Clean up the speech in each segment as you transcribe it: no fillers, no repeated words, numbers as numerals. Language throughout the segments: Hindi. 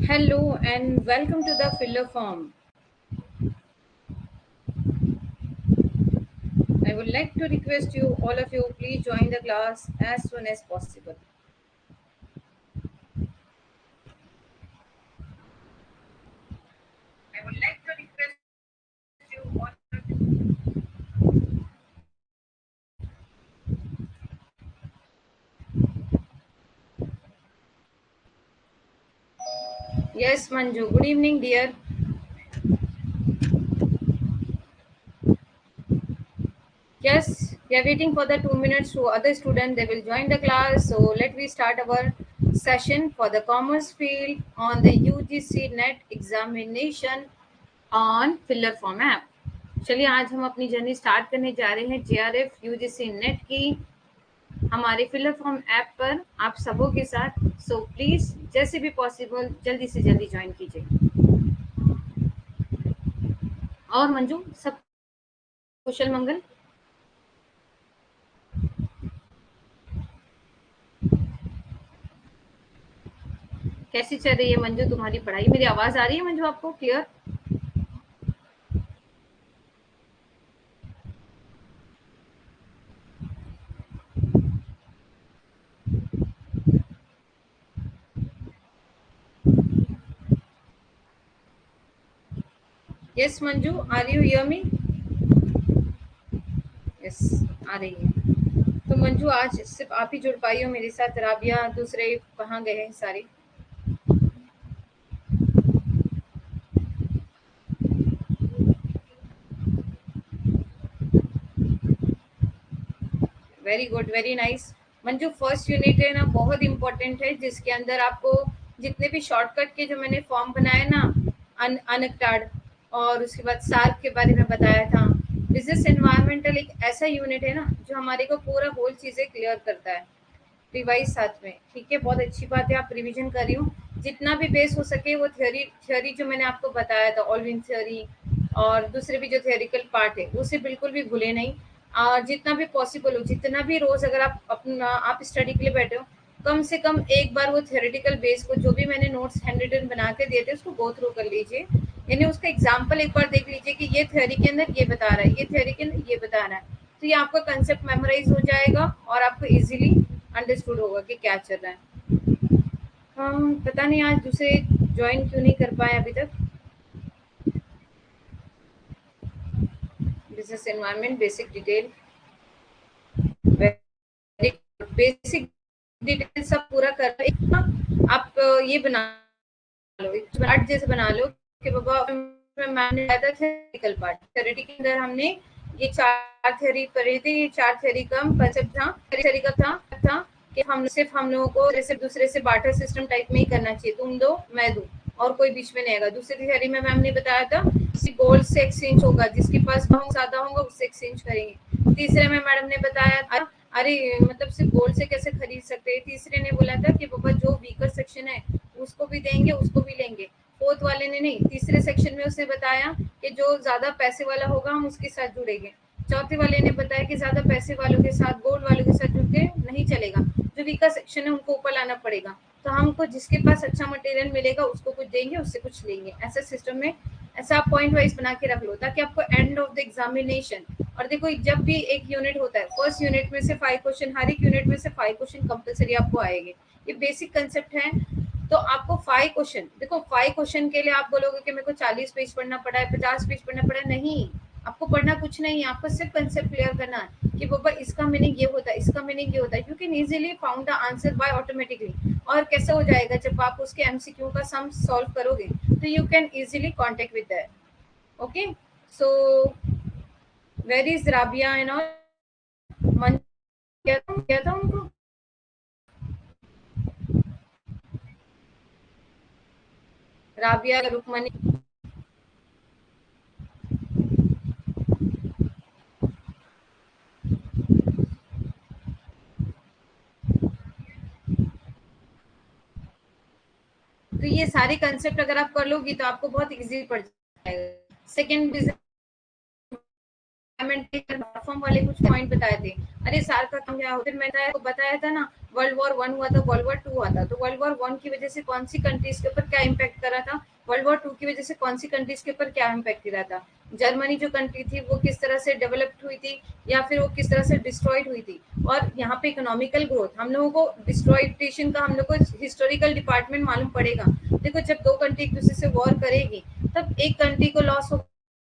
Hello and welcome to the filler form. I would like to request you, all of you, please join the class as soon as possible. I would like to request you all of you. Yes, Manju. Good evening, dear. Yes, we are waiting for the 2 minutes to other student. They will join the class. So let me start our session for the commerce field on the UGC NET examination on filler form app. चलिए आज हम अपनी जर्नी स्टार्ट करने जा रहे हैं JRF UGC नेट की हमारे फिलर फॉर्म ऐप पर आप सबों के साथ। सो प्लीज जैसे भी पॉसिबल जल्दी से जल्दी ज्वाइन कीजिए। और मंजू सब कुशल मंगल। कैसी चल रही है मंजू तुम्हारी पढ़ाई? मेरी आवाज आ रही है मंजू आपको clear? Yes Manju, are you hear me? Yes, आ रही है। तो मंजू आज सिर्फ आप ही जुड़ पाई हो मेरे साथ, राबिया दूसरे कहाँ गए हैं सारे? Very good, very nice. Manju first unit है ना, बहुत इंपॉर्टेंट है, जिसके अंदर आपको जितने भी शॉर्टकट के जो मैंने फॉर्म बनाए ना, अनकटाड और उसके बाद सार्क के बारे में बताया था। बिजनेस एनवायरमेंटल एक ऐसा यूनिट है ना जो हमारे को पूरा होल चीजें क्लियर करता है। रिवाइज साथ में, ठीक है, बहुत अच्छी बात है, आप रिवीजन कर रही हो। जितना भी बेस हो सके वो थ्योरी थ्योरी जो मैंने आपको बताया था, ऑलविन थ्योरी और दूसरे भी जो थ्योरिकल पार्ट है उसे बिल्कुल भी भूले नहीं। और जितना भी पॉसिबल हो, जितना भी रोज अगर आप अपना आप स्टडी के लिए बैठे हो, कम से कम एक बार वो थ्योरेटिकल बेस को जो भी मैंने नोट्स हैंड रिटन बना के दिए थे उसको गो थ्रू कर लीजिए। यानी उसका एग्जाम्पल एक बार देख लीजिए कि ये थ्योरी के अंदर ये बता रहा है, ये थ्योरी के अंदर ये बता रहा है। तो ये आपका कंसेप्ट मेमोराइज हो जाएगा और आपको इजीली अंडरस्टूड होगा कि क्या चल रहा है। हम पता नहीं आज दूसरे ज्वाइन क्यों नहीं कर पाए अभी तक। Business environment basic detail, very basic detail सब पूरा कर एक ना आप ये बना लो, एक चार्ट जैसे बना लो कि बाबा मैंने बताया था थ्योरेटिकल पार्ट, थ्योरी के अंदर हमने ये चार थ्योरी पढ़ी थी। ये चार थ्योरी का कंसेप्ट था, थ्योरी का था कि हम लोगों को जैसे दूसरे से बार्टर सिस्टम टाइप में ही करना चाहिए, तुम दो मैं दूं और कोई बीच में नहीं आएगा। दूसरी थ्योरी में मैम ने बताया था गोल्ड से एक्सचेंज होगा, जिसके पास ज्यादा होगा उससे एक्सचेंज करेंगे। तीसरे में मैडम ने बताया था अरे मतलब सिर्फ गोल्ड से कैसे खरीद सकते हैं। तीसरे ने बोला था कि बाबा जो वीकर सेक्शन है उसको भी देंगे उसको भी लेंगे। फोर्थ वाले ने नहीं, तीसरे सेक्शन में उसने बताया कि जो ज्यादा पैसे वाला होगा हम उसके साथ जुड़ेंगे। चौथे वाले ने बताया कि ज्यादा पैसे वालों के साथ गोल्ड वालों के साथ जुड़ के नहीं चलेगा, जो वीकर सेक्शन है उनको ऊपर लाना पड़ेगा। तो हमको जिसके पास अच्छा मटेरियल मिलेगा उसको कुछ देंगे उससे कुछ लेंगे, ऐसा सिस्टम में ऐसा आप पॉइंट वाइज बना के रख लो ताकि आपको एंड ऑफ द एग्जामिनेशन। और देखो जब भी एक यूनिट होता है, फर्स्ट यूनिट में से 5 क्वेश्चन, हर एक यूनिट में से 5 क्वेश्चन कंपलसरी आपको आएंगे। ये बेसिक कंसेप्ट है। तो आपको 5 क्वेश्चन, देखो 5 क्वेश्चन के लिए आप बोलोगे कि मेरे को 40 पेज पढ़ना पड़ा है, 50 पेज पढ़ना पड़ा है, नहीं। आपको पढ़ना कुछ नहीं है, आपको सिर्फ कंसेप्ट क्लियर करना है कि बाबा इसका मीनिंग ये होता है, इसका मीनिंग ये होता है। You can easily found the answer by automatically. और कैसे हो जाएगा जब आप उसके एमसीक्यू का सम सॉल्व करोगे, तो you can easily contact with that. Okay, so where is Rabia and all? मन क्या था उनको? राबिया रुकमनी। तो ये सारे कंसेप्ट अगर आप कर लोगी तो आपको बहुत इजी पड़ जाएगा। सेकेंड फॉर्म वाले कुछ पॉइंट बताए थे। अरे सार का काम क्या होता है, मैंने आपको बताया था ना, वर्ल्ड वॉर 1 हुआ था, वर्ल्ड वॉर 2 हुआ था। तो वर्ल्ड वॉर 1 की वजह से कौन सी कंट्रीज के ऊपर क्या इम्पैक्ट करा था, वर्ल्ड वॉर 2 की वजह से कौन सी कंट्रीज के ऊपर क्या इम्पैक्ट गिरा था। जर्मनी जो कंट्री थी वो किस तरह से डेवलप्ड हुई थी या फिर वो किस तरह से डिस्ट्रॉयड हुई थी। और यहाँ पे इकोनॉमिकल ग्रोथ, हम लोगों को डिस्ट्रॉयटेशन का हम लोग को हिस्टोरिकल डिपार्टमेंट मालूम पड़ेगा। देखो जब दो कंट्री एक दूसरे से वॉर करेगी तब एक कंट्री को लॉस हो,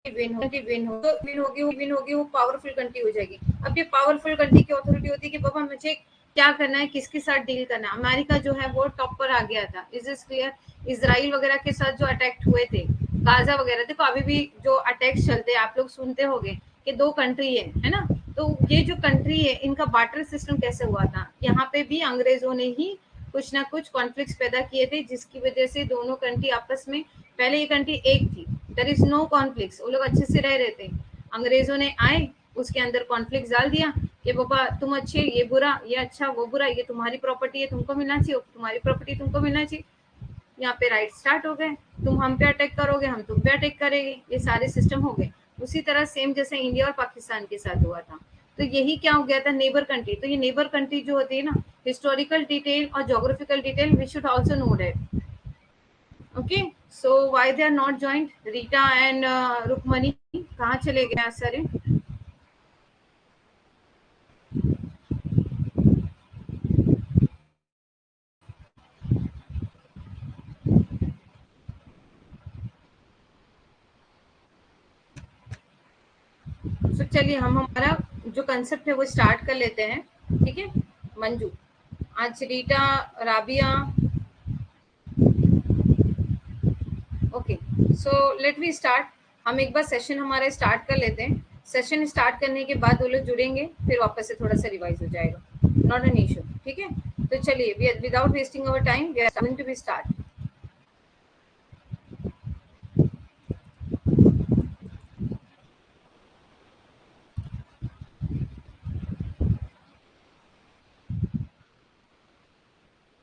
विन होगी, वो पावरफुल कंट्री हो जाएगी। अब ये पावरफुल कंट्री की अथॉरिटी होती है कि बाबा मुझे क्या करना है, किसके साथ डील करना है। अमेरिका जो है वो टॉप पर आ गया था, इज दिस क्लियर। इसराइल वगैरह के साथ जो अटैक हुए थे, गाजा वगैरह, देखो अभी भी जो अटैक्स चलते हैं आप लोग सुनते होंगे कि दो कंट्री है ना। तो ये जो कंट्री है इनका बार्टर सिस्टम कैसे हुआ था, यहाँ पे भी अंग्रेजों ने ही कुछ ना कुछ कॉन्फ्लिक्ट्स पैदा किए थे जिसकी वजह से दोनों कंट्री आपस में, पहले ये कंट्री एक थी, देयर इज नो कॉन्फ्लिक्ट्स, वो लोग अच्छे से रह रहे थे। अंग्रेजों ने आए, उसके अंदर कॉन्फ्लिक्ट डाल दिया कि बाबा तुम अच्छे, ये बुरा, ये अच्छा, वो बुरा, ये तुम्हारी प्रॉपर्टी है तुमको मिलना चाहिए, तुम्हारी प्रॉपर्टी तुमको मिलना चाहिए। यहाँ पे राइट स्टार्ट हो गए, तुम हम पे अटैक करोगे, हम तुम पे अटैक करेंगे, ये सारे सिस्टम हो गए। उसी तरह सेम जैसे इंडिया और पाकिस्तान के साथ हुआ था। तो यही क्या हो गया था, नेबर कंट्री। तो ये नेबर कंट्री जो होती है ना, हिस्टोरिकल डिटेल और geographical detail we should also know that. Okay, so why they are not joint, Rita and Rukmani कहाँ चले गए सारे। तो चलिए हम हमारा जो कंसेप्ट है वो स्टार्ट कर लेते हैं, ठीक है। मंजू, आज Rita, Rabia, okay, so let we start. हम एक बार सेशन हमारा स्टार्ट कर लेते हैं। सेशन स्टार्ट करने के बाद वो लोग जुड़ेंगे, फिर वापस से थोड़ा सा रिवाइज हो जाएगा, नॉट एन इशू, ठीक है। तो चलिए without wasting our time we are going to be start.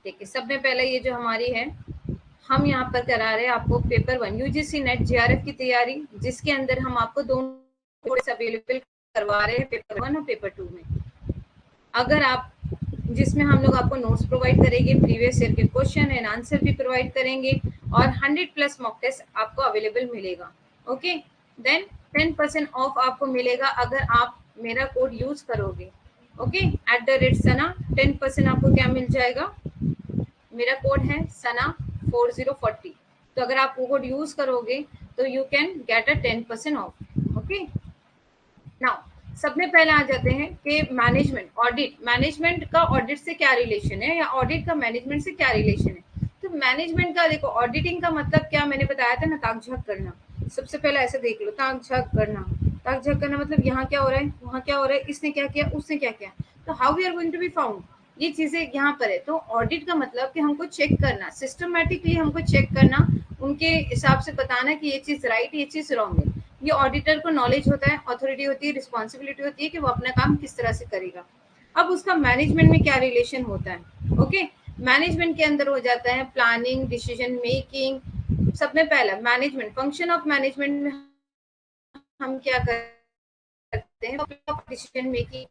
देखिए सब में पहले ये जो हमारी है, हम यहाँ पर करा रहे हैं आपको पेपर 1 यूजीसी नेट जेआरएफ की तैयारी, जिसके अंदर हम आपको दोनों कोर्स अवेलेबल करवा रहे हैं, पेपर 1 और पेपर 2 में। अगर आप, जिसमें हम लोग आपको नोट्स प्रोवाइड करेंगे, प्रीवियस ईयर के क्वेश्चन एंड आंसर भी प्रोवाइड करेंगे और 100+ मॉक टेस्ट आपको अवेलेबल मिलेगा। ओके, देन 10% ऑफ आपको मिलेगा अगर आप मेरा कोड यूज करोगे। ओके, @सना 10% आपको क्या मिल जाएगा, मेरा कोड है सना 4040। तो अगर आप वो कोड यूज करोगे तो you can get 10% of. Okay, now सब में पहले आ जाते हैं कि मैनेजमेंट ऑडिट, मैनेजमेंट का ऑडिट से क्या रिलेशन है या ऑडिट का मैनेजमेंट से क्या रिलेशन है। तो मैनेजमेंट का देखो, ऑडिटिंग का मतलब क्या मैंने बताया था ना, ताक झाक करना। सबसे पहले ऐसे देख लो, ताक झाक करना। ताक झाक करना मतलब यहाँ क्या हो रहा है, वहाँ क्या हो रहा है, इसने क्या किया, उसने क्या किया। तो how we are going to be found, ये चीजें यहाँ पर है। तो ऑडिट का मतलब कि हमको चेक करना, सिस्टमेटिकली हमको चेक करना, उनके हिसाब से बताना कि ये चीज राइट, ये चीज रॉन्ग है। ये ऑडिटर को नॉलेज होता है, अथॉरिटी होती है, रिस्पॉन्सिबिलिटी होती है कि वो अपना काम किस तरह से करेगा। अब उसका मैनेजमेंट में क्या रिलेशन होता है। ओके, मैनेजमेंट के अंदर हो जाता है प्लानिंग, डिसीजन मेकिंग। सब में पहला मैनेजमेंट, फंक्शन ऑफ मैनेजमेंट में हम क्या करते हैं, डिसीजन मेकिंग,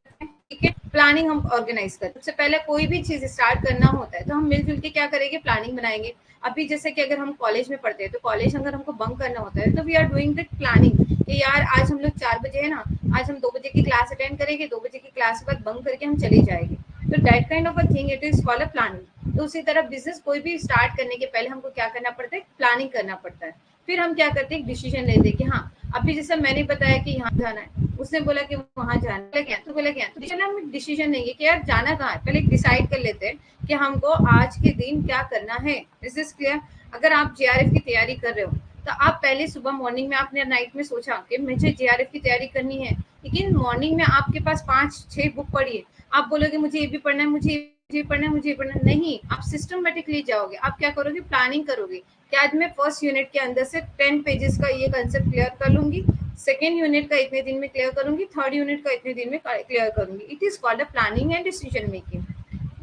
ठीक है। प्लानिंग हम ऑर्गेनाइज करते हैं। सबसे पहले कोई भी चीज स्टार्ट करना होता है तो हम मिलजुल के क्या करेंगे, प्लानिंग बनाएंगे। अभी जैसे कि अगर हम कॉलेज में पढ़ते हैं तो कॉलेज अगर हमको बंक करना होता है तो we are doing the planning कि यार आज हम लोग 4 बजे है ना, आज हम 2 बजे की क्लास अटेंड करेंगे, 2 बजे की क्लास के बाद बंक करके हम चले जाएंगे। तो that kind of a thing, it is called a planning. तो उसी तरह बिजनेस कोई भी स्टार्ट करने के पहले हमको क्या करना पड़ता है, प्लानिंग करना पड़ता है। फिर हम क्या करते हैं, डिसीजन लेते हैं कि हाँ अभी जैसे मैंने बताया कि यहाँ जाना है, उसने बोला कि वहां जाना है, तो बोला क्या, तो हम डिसीजन लेंगे कि यार जाना कहाँ है, पहले डिसाइड कर लेते हैं कि हमको आज के दिन क्या करना है। Is this clear. अगर आप जेआरएफ की तैयारी कर रहे हो तो आप पहले सुबह मॉर्निंग में आपने नाइट में सोचा कि मुझे जेआरएफ की तैयारी करनी है, लेकिन मॉर्निंग में आपके पास 5-6 बुक पढ़ी है, आप बोलोगे मुझे ये भी पढ़ना है, मुझे ये पढ़ना है, मुझे ये पढ़ना है, नहीं। आप सिस्टमेटिकली जाओगे, आप क्या करोगे, प्लानिंग करोगे कि आज मैं फर्स्ट यूनिट के अंदर से 10 पेजेस का ये कंसेप्ट क्लियर कर लूंगी, सेकेंड यूनिट का इतने दिन में क्लियर करूंगी, थर्ड यूनिट का इतने दिन में क्लियर करूंगी। It is called a planning and decision making.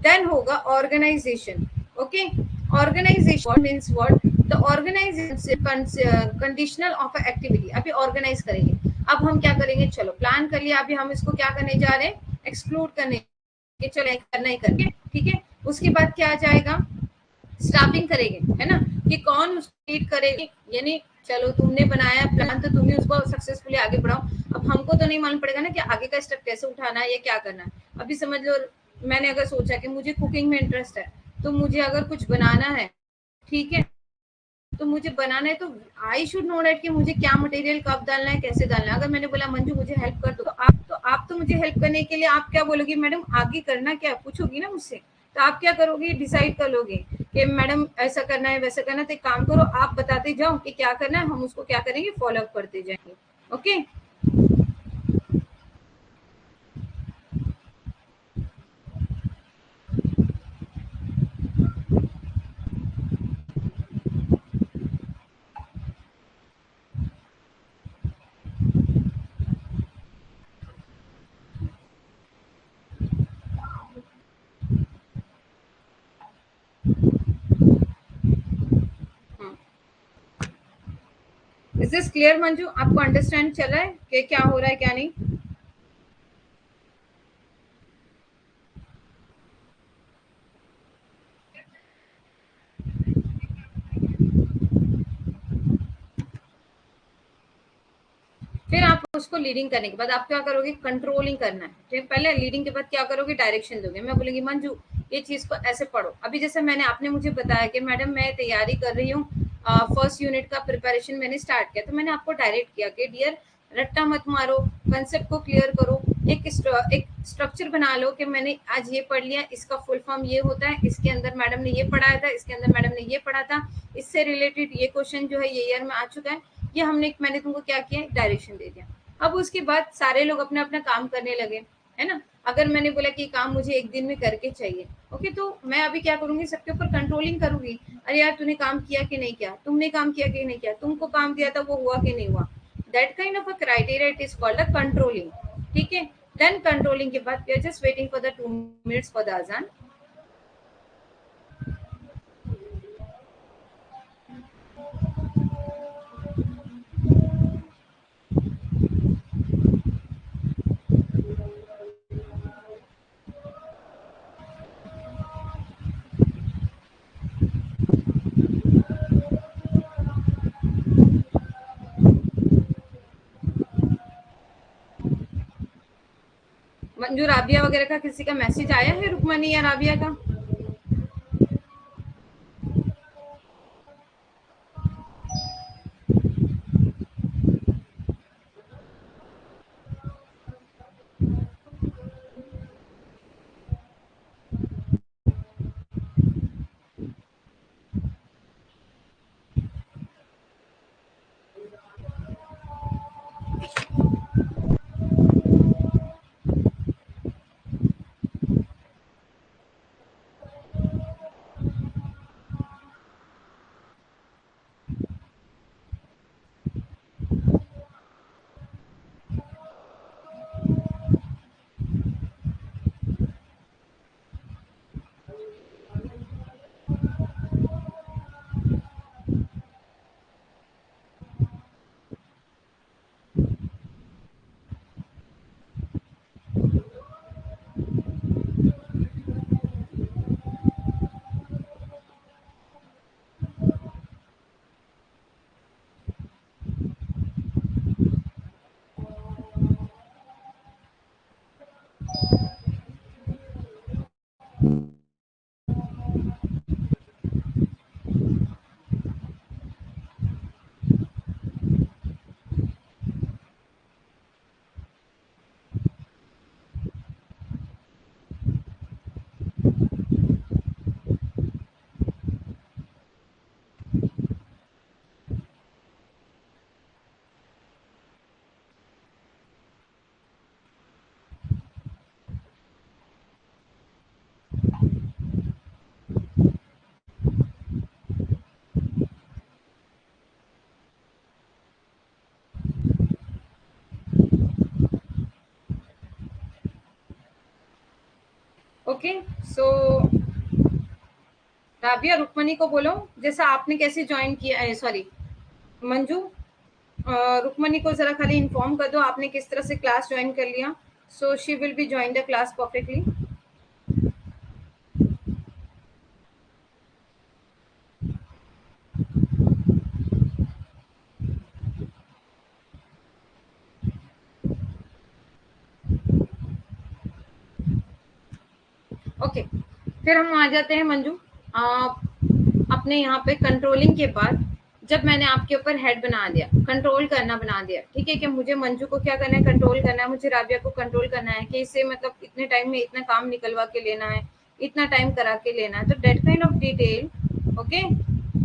Then होगा organization. Okay, organization means what, the organization conditional of activity. अभी ऑर्गेनाइज करेंगे, अब हम क्या करेंगे, चलो प्लान कर लिया, अभी हम इसको क्या करने जा रहे हैं, एक्सक्लूड करने, चलो करना ही करके, ठीक है। उसके बाद क्या आ जाएगा, स्टाफिंग करेंगे, है ना, कि कौन उसको लीड करेगी, यानी चलो तुमने बनाया प्लान तो तुम ही उसको सक्सेसफुली आगे बढ़ाओ। अब हमको तो नहीं मालूम पड़ेगा ना कि आगे का स्टेप कैसे उठाना है या क्या करना है। अभी समझ लो मैंने अगर सोचा कि मुझे कुकिंग में इंटरेस्ट है, तो मुझे अगर कुछ बनाना है, ठीक है, तो मुझे बनाना है, तो आई शुड नो डेट कि मुझे क्या मटेरियल कब डालना है, कैसे डालना है। अगर मैंने बोला मंजू मुझे हेल्प कर दो, तो आप तो मुझे हेल्प करने के लिए आप क्या बोलोगी, मैडम आगे करना क्या, पूछोगी ना मुझसे, तो आप क्या करोगे, डिसाइड कर लोगे कि मैडम ऐसा करना है वैसा करना है, तो एक काम करो आप बताते जाओ कि क्या करना है, हम उसको क्या करेंगे, फॉलो अप करते जाएंगे। Okay. Is this clear Manju, आपको अंडरस्टैंड चल रहा है कि क्या हो रहा है क्या नहीं। फिर आप उसको लीडिंग करने के बाद आप क्या करोगे, कंट्रोलिंग करना है। ठीक, पहले लीडिंग के बाद क्या करोगे, डायरेक्शन दोगे। मैं बोलूंगी मंजू ये चीज को ऐसे पढ़ो। अभी जैसे मैंने, आपने मुझे बताया कि मैडम मैं तैयारी कर रही हूँ, फर्स्ट यूनिट का प्रिपरेशन मैंने स्टार्ट किया, तो मैंने आपको डायरेक्ट किया कि डियर रट्टा मत मारो, कंसेप्ट को क्लियर करो, एक स्ट्रक्चर बना लो कि मैंने आज ये पढ़ लिया, इसका फुल फॉर्म ये होता है, इसके अंदर मैडम ने ये पढ़ाया था, इसके अंदर मैडम ने ये पढ़ा था, इससे रिलेटेड ये क्वेश्चन जो है ये ईयर में आ चुका है, ये हमने, मैंने तुमको क्या किया, डायरेक्शन दे दिया। अब उसके बाद सारे लोग अपना अपना काम करने लगे, है ना। अगर मैंने बोला कि काम मुझे एक दिन में करके चाहिए, ओके, तो मैं अभी क्या करूंगी, सबके ऊपर कंट्रोलिंग करूंगी। अरे यार तूने काम किया कि नहीं किया, तुमने काम किया कि नहीं किया, तुमको काम दिया था वो हुआ कि नहीं हुआ। That kind of a criteria it is called a controlling. ठीक है। देन कंट्रोलिंग के बाद we are just waiting for the 2 minutes for the अजान। मंजू राबिया वगैरह का किसी का मैसेज आया है, रुकमनी या राबिया का। ओके, सो राबिया रुक्मणी को बोलो जैसा आपने कैसे ज्वाइन किया है, सॉरी मंजू। रुक्मणी को जरा खाली इन्फॉर्म कर दो आपने किस तरह से क्लास ज्वाइन कर लिया, so she will be join the class perfectly. Okay, फिर हम आ जाते हैं मंजू अपने यहाँ पे कंट्रोलिंग के बाद। जब मैंने आपके ऊपर हेड बना दिया, कंट्रोल करना बना दिया, ठीक है, कि मुझे मंजू को क्या करना है, कंट्रोल करना है, मुझे राबिया को कंट्रोल करना है, कि इसे मतलब इतने टाइम में इतना काम निकलवा के लेना है, इतना टाइम करा के लेना है, तो that kind of detail. Okay,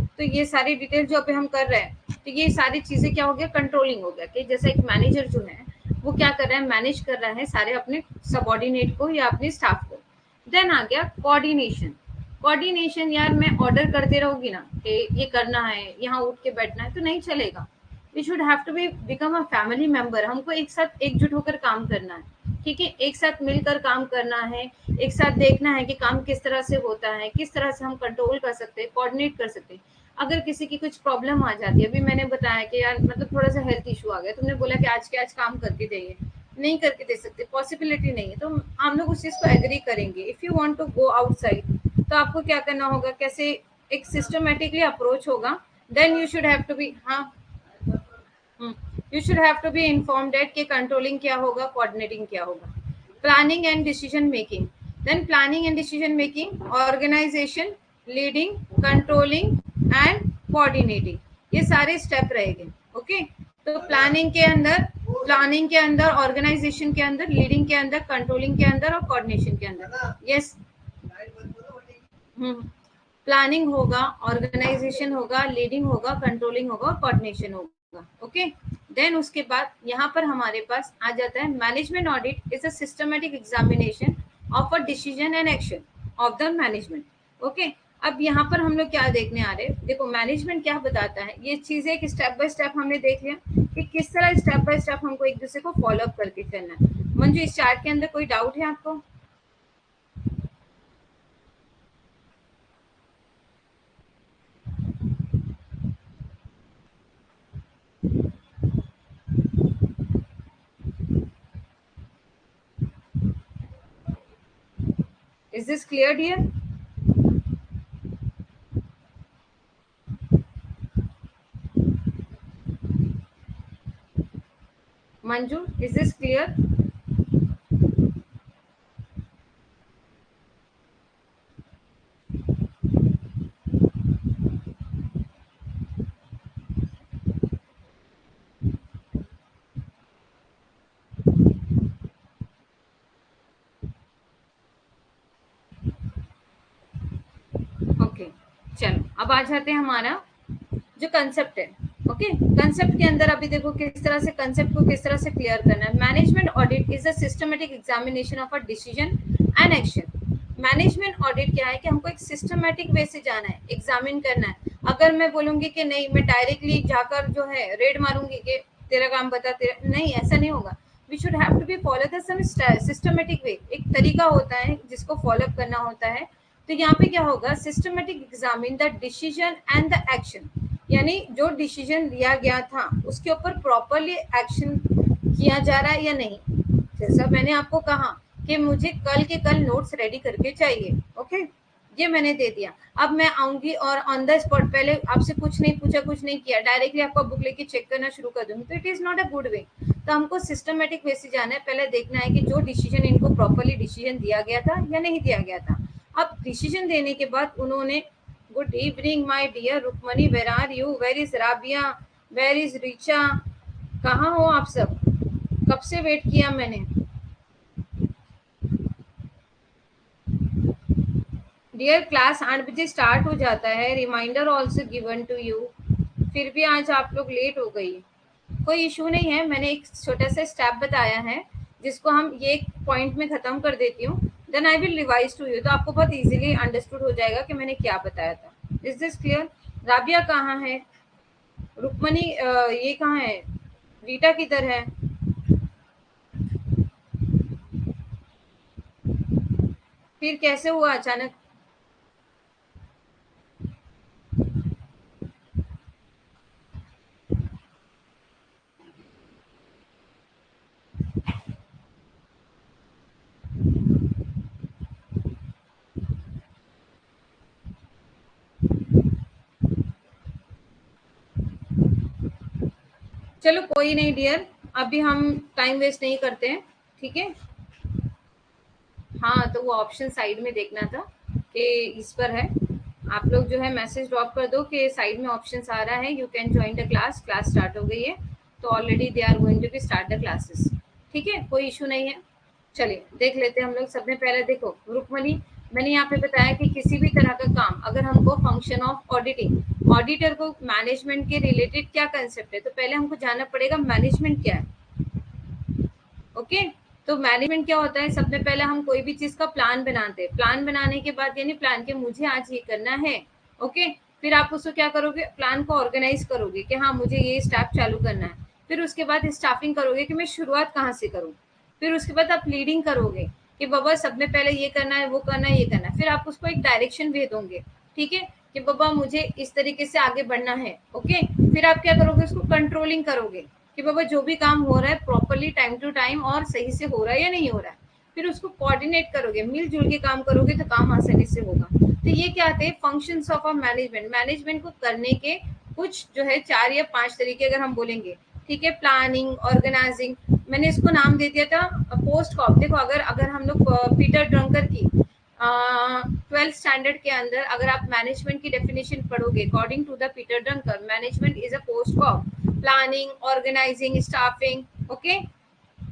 तो ये सारी डिटेल जो अभी हम कर रहे हैं, तो ये सारी चीजें क्या हो गया, कंट्रोलिंग हो गया, कि जैसे एक मैनेजर जो है वो क्या कर रहा है, मैनेज कर रहा है सारे अपने सबॉर्डिनेट को या अपने स्टाफ को। देन आ गया कोऑर्डिनेशन। कोऑर्डिनेशन, यार मैं ऑर्डर करते रहूंगी ना कि ये करना है, यहाँ उठ के बैठना है, तो नहीं चलेगा। We should have to be become a family member. हमको एक साथ एकजुट होकर काम करना है, ठीक है, एक साथ मिलकर काम करना है, एक साथ देखना है कि काम किस तरह से होता है, किस तरह से हम कंट्रोल कर सकते हैं, कोऑर्डिनेट कर सकते हैं। अगर किसी की कुछ प्रॉब्लम आ जाती है, अभी मैंने बताया कि यार मतलब थोड़ा सा हेल्थ इशू आ गया, तुमने बोला कि आज के आज काम करके देंगे, नहीं करके दे सकते, पॉसिबिलिटी नहीं है, तो हम लोग उस चीज को एग्री करेंगे। If you want to go outside, तो आपको क्या करना होगा, कैसे एक सिस्टमेटिकली अप्रोच होगा। Then you should have to be, हाँ, you should have to be inform that कि कंट्रोलिंग क्या होगा, कोऑर्डिनेटिंग क्या होगा, planning and decision making. Then planning and decision making, organization, leading, controlling and coordinating, ये सारे स्टेप रहेंगे। ओके, तो प्लानिंग के अंदर, ऑर्गेनाइजेशन के अंदर, लीडिंग के अंदर, कंट्रोलिंग के अंदर और कोऑर्डिनेशन के अंदर। यस, प्लानिंग होगा, ऑर्गेनाइजेशन होगा, लीडिंग होगा, कंट्रोलिंग होगा और कोऑर्डिनेशन होगा। ओके, देन उसके बाद यहाँ पर हमारे पास आ जाता है management audit is a systematic examination of a decision and action of the management. Okay, अब यहाँ पर हम लोग क्या देखने आ रहे हैं, देखो मैनेजमेंट क्या बताता है, ये चीजें एक स्टेप बाय स्टेप हमने देख लिया कि किस तरह स्टेप बाय स्टेप हमको एक दूसरे को फॉलो अप करके चलना है। मंजू, इस चार्ट के अंदर कोई डाउट है आपको? Is this clear dear? Manju, is this clear? Okay, चलो अब आ जाते हैं हमारा जो कंसेप्ट है। ओके, कंसेप्ट के अंदर अभी देखो किस तरह से कंसेप्ट को किस तरह से क्लियर करना है। Management audit is a systematic examination of a decision and action. Management audit क्या है कि हमको एक सिस्टमेटिक वे से जाना है, एग्जामिन करना है। अगर मैं बोलूंगी कि नहीं, मैं डायरेक्टली जाकर जो है रेड मारूंगी कि तेरा काम बता, तेरा नहीं, ऐसा नहीं होगा। We should have to be follow the some systematic way, एक तरीका होता है जिसको फॉलो अप करना होता है। तो यहाँ पे क्या होगा, systematic examine the decision and the action, यानी जो डिसीजन लिया गया था उसके ऊपर प्रॉपरली एक्शन किया जा रहा है या नहीं। जैसा मैंने आपको कहा कि मुझे कल के कल नोट्स रेडी करके चाहिए, ओके, ये मैंने दे दिया। अब मैं आऊंगी और ऑन द स्पॉट पहले आपसे कुछ नहीं पूछा, कुछ नहीं किया, डायरेक्टली आपका बुक लेके चेक करना शुरू कर दूंगी, तो it is not a good way. तो हमको सिस्टमेटिक वे से जाना है, पहले देखना है कि जो डिसीजन इनको प्रॉपरली डिसीजन दिया गया था या नहीं दिया गया था। अब डिसीजन देने के बाद उन्होंने, good evening my dear Rukmani, where are you, where is Rabia, where is Richa, कहाँ हो आप सब, कब से वेट किया मैंने। डियर, क्लास 8 बजे स्टार्ट हो जाता है, reminder also given to you, फिर भी आज आप लोग लेट हो गई। कोई इशू नहीं है, मैंने एक छोटा सा स्टेप बताया है जिसको हम ये एक पॉइंट में खत्म कर देती हूँ, then I will revise to you, तो आपको बहुत इजीली अंडरस्टूड हो जाएगा कि मैंने क्या बताया था। Is this clear? राबिया कहाँ है, रुक्मणी ये कहाँ है, रीटा किधर है? फिर कैसे हुआ अचानक? चलो कोई नहीं डियर, अभी हम टाइम वेस्ट नहीं करते हैं, ठीक है। हाँ, तो वो ऑप्शन साइड में देखना था कि इस पर है। आप लोग जो है मैसेज ड्रॉप कर दो कि साइड में ऑप्शंस आ रहा है, you can join the class, class start हो गई है, तो already they are going to be start the classes, ठीक है, कोई इशू नहीं है। चलिए देख लेते हैं हम लोग। सबने पहले देखो रुकमणी, मैंने यहाँ पे बताया कि किसी भी तरह का काम अगर हमको फंक्शन ऑफ ऑडिटिंग, ऑडिटर को मैनेजमेंट के रिलेटेड क्या कंसेप्ट है, तो पहले हमको जानना पड़ेगा मैनेजमेंट क्या है। ओके, तो मैनेजमेंट क्या होता है, सबसे पहले हम कोई भी चीज का प्लान बनाते हैं, प्लान बनाने के बाद यानी प्लान के मुझे आज ये करना है। ओके, फिर आप उसको क्या करोगे, प्लान को ऑर्गेनाइज करोगे कि हाँ मुझे ये स्टाफ चालू करना है, फिर उसके बाद स्टाफिंग करोगे कि मैं शुरुआत कहाँ से करूँ, फिर उसके बाद आप लीडिंग करोगे कि बाबा सबने पहले ये करना है, वो करना है, ये करना है, फिर आप उसको एक डायरेक्शन दे दोगे, ठीक है, कि बाबा मुझे इस तरीके से आगे बढ़ना है। ओके, फिर आप क्या करोगे, उसको कंट्रोलिंग करोगे कि बाबा जो भी काम हो रहा है प्रॉपरली टाइम टू टाइम और सही से हो रहा है या नहीं हो रहा है, फिर उसको कोऑर्डिनेट करोगे, मिलजुल के काम करोगे तो काम आसानी से होगा। तो ये क्या आते हैं functions of a management, management को करने के कुछ जो है 4 या 5 तरीके अगर हम बोलेंगे, ठीक है, प्लानिंग, ऑर्गेनाइजिंग, मैंने इसको नाम दे दिया था पोस्ट कॉप। देखो अगर अगर हम लोग पीटर ड्रंकर की 12th स्टैंडर्ड के अंदर अगर आप मैनेजमेंट की डेफिनेशन पढ़ोगे, according to the Peter Drucker management is a POSDCORB, planning, organizing, staffing, okay,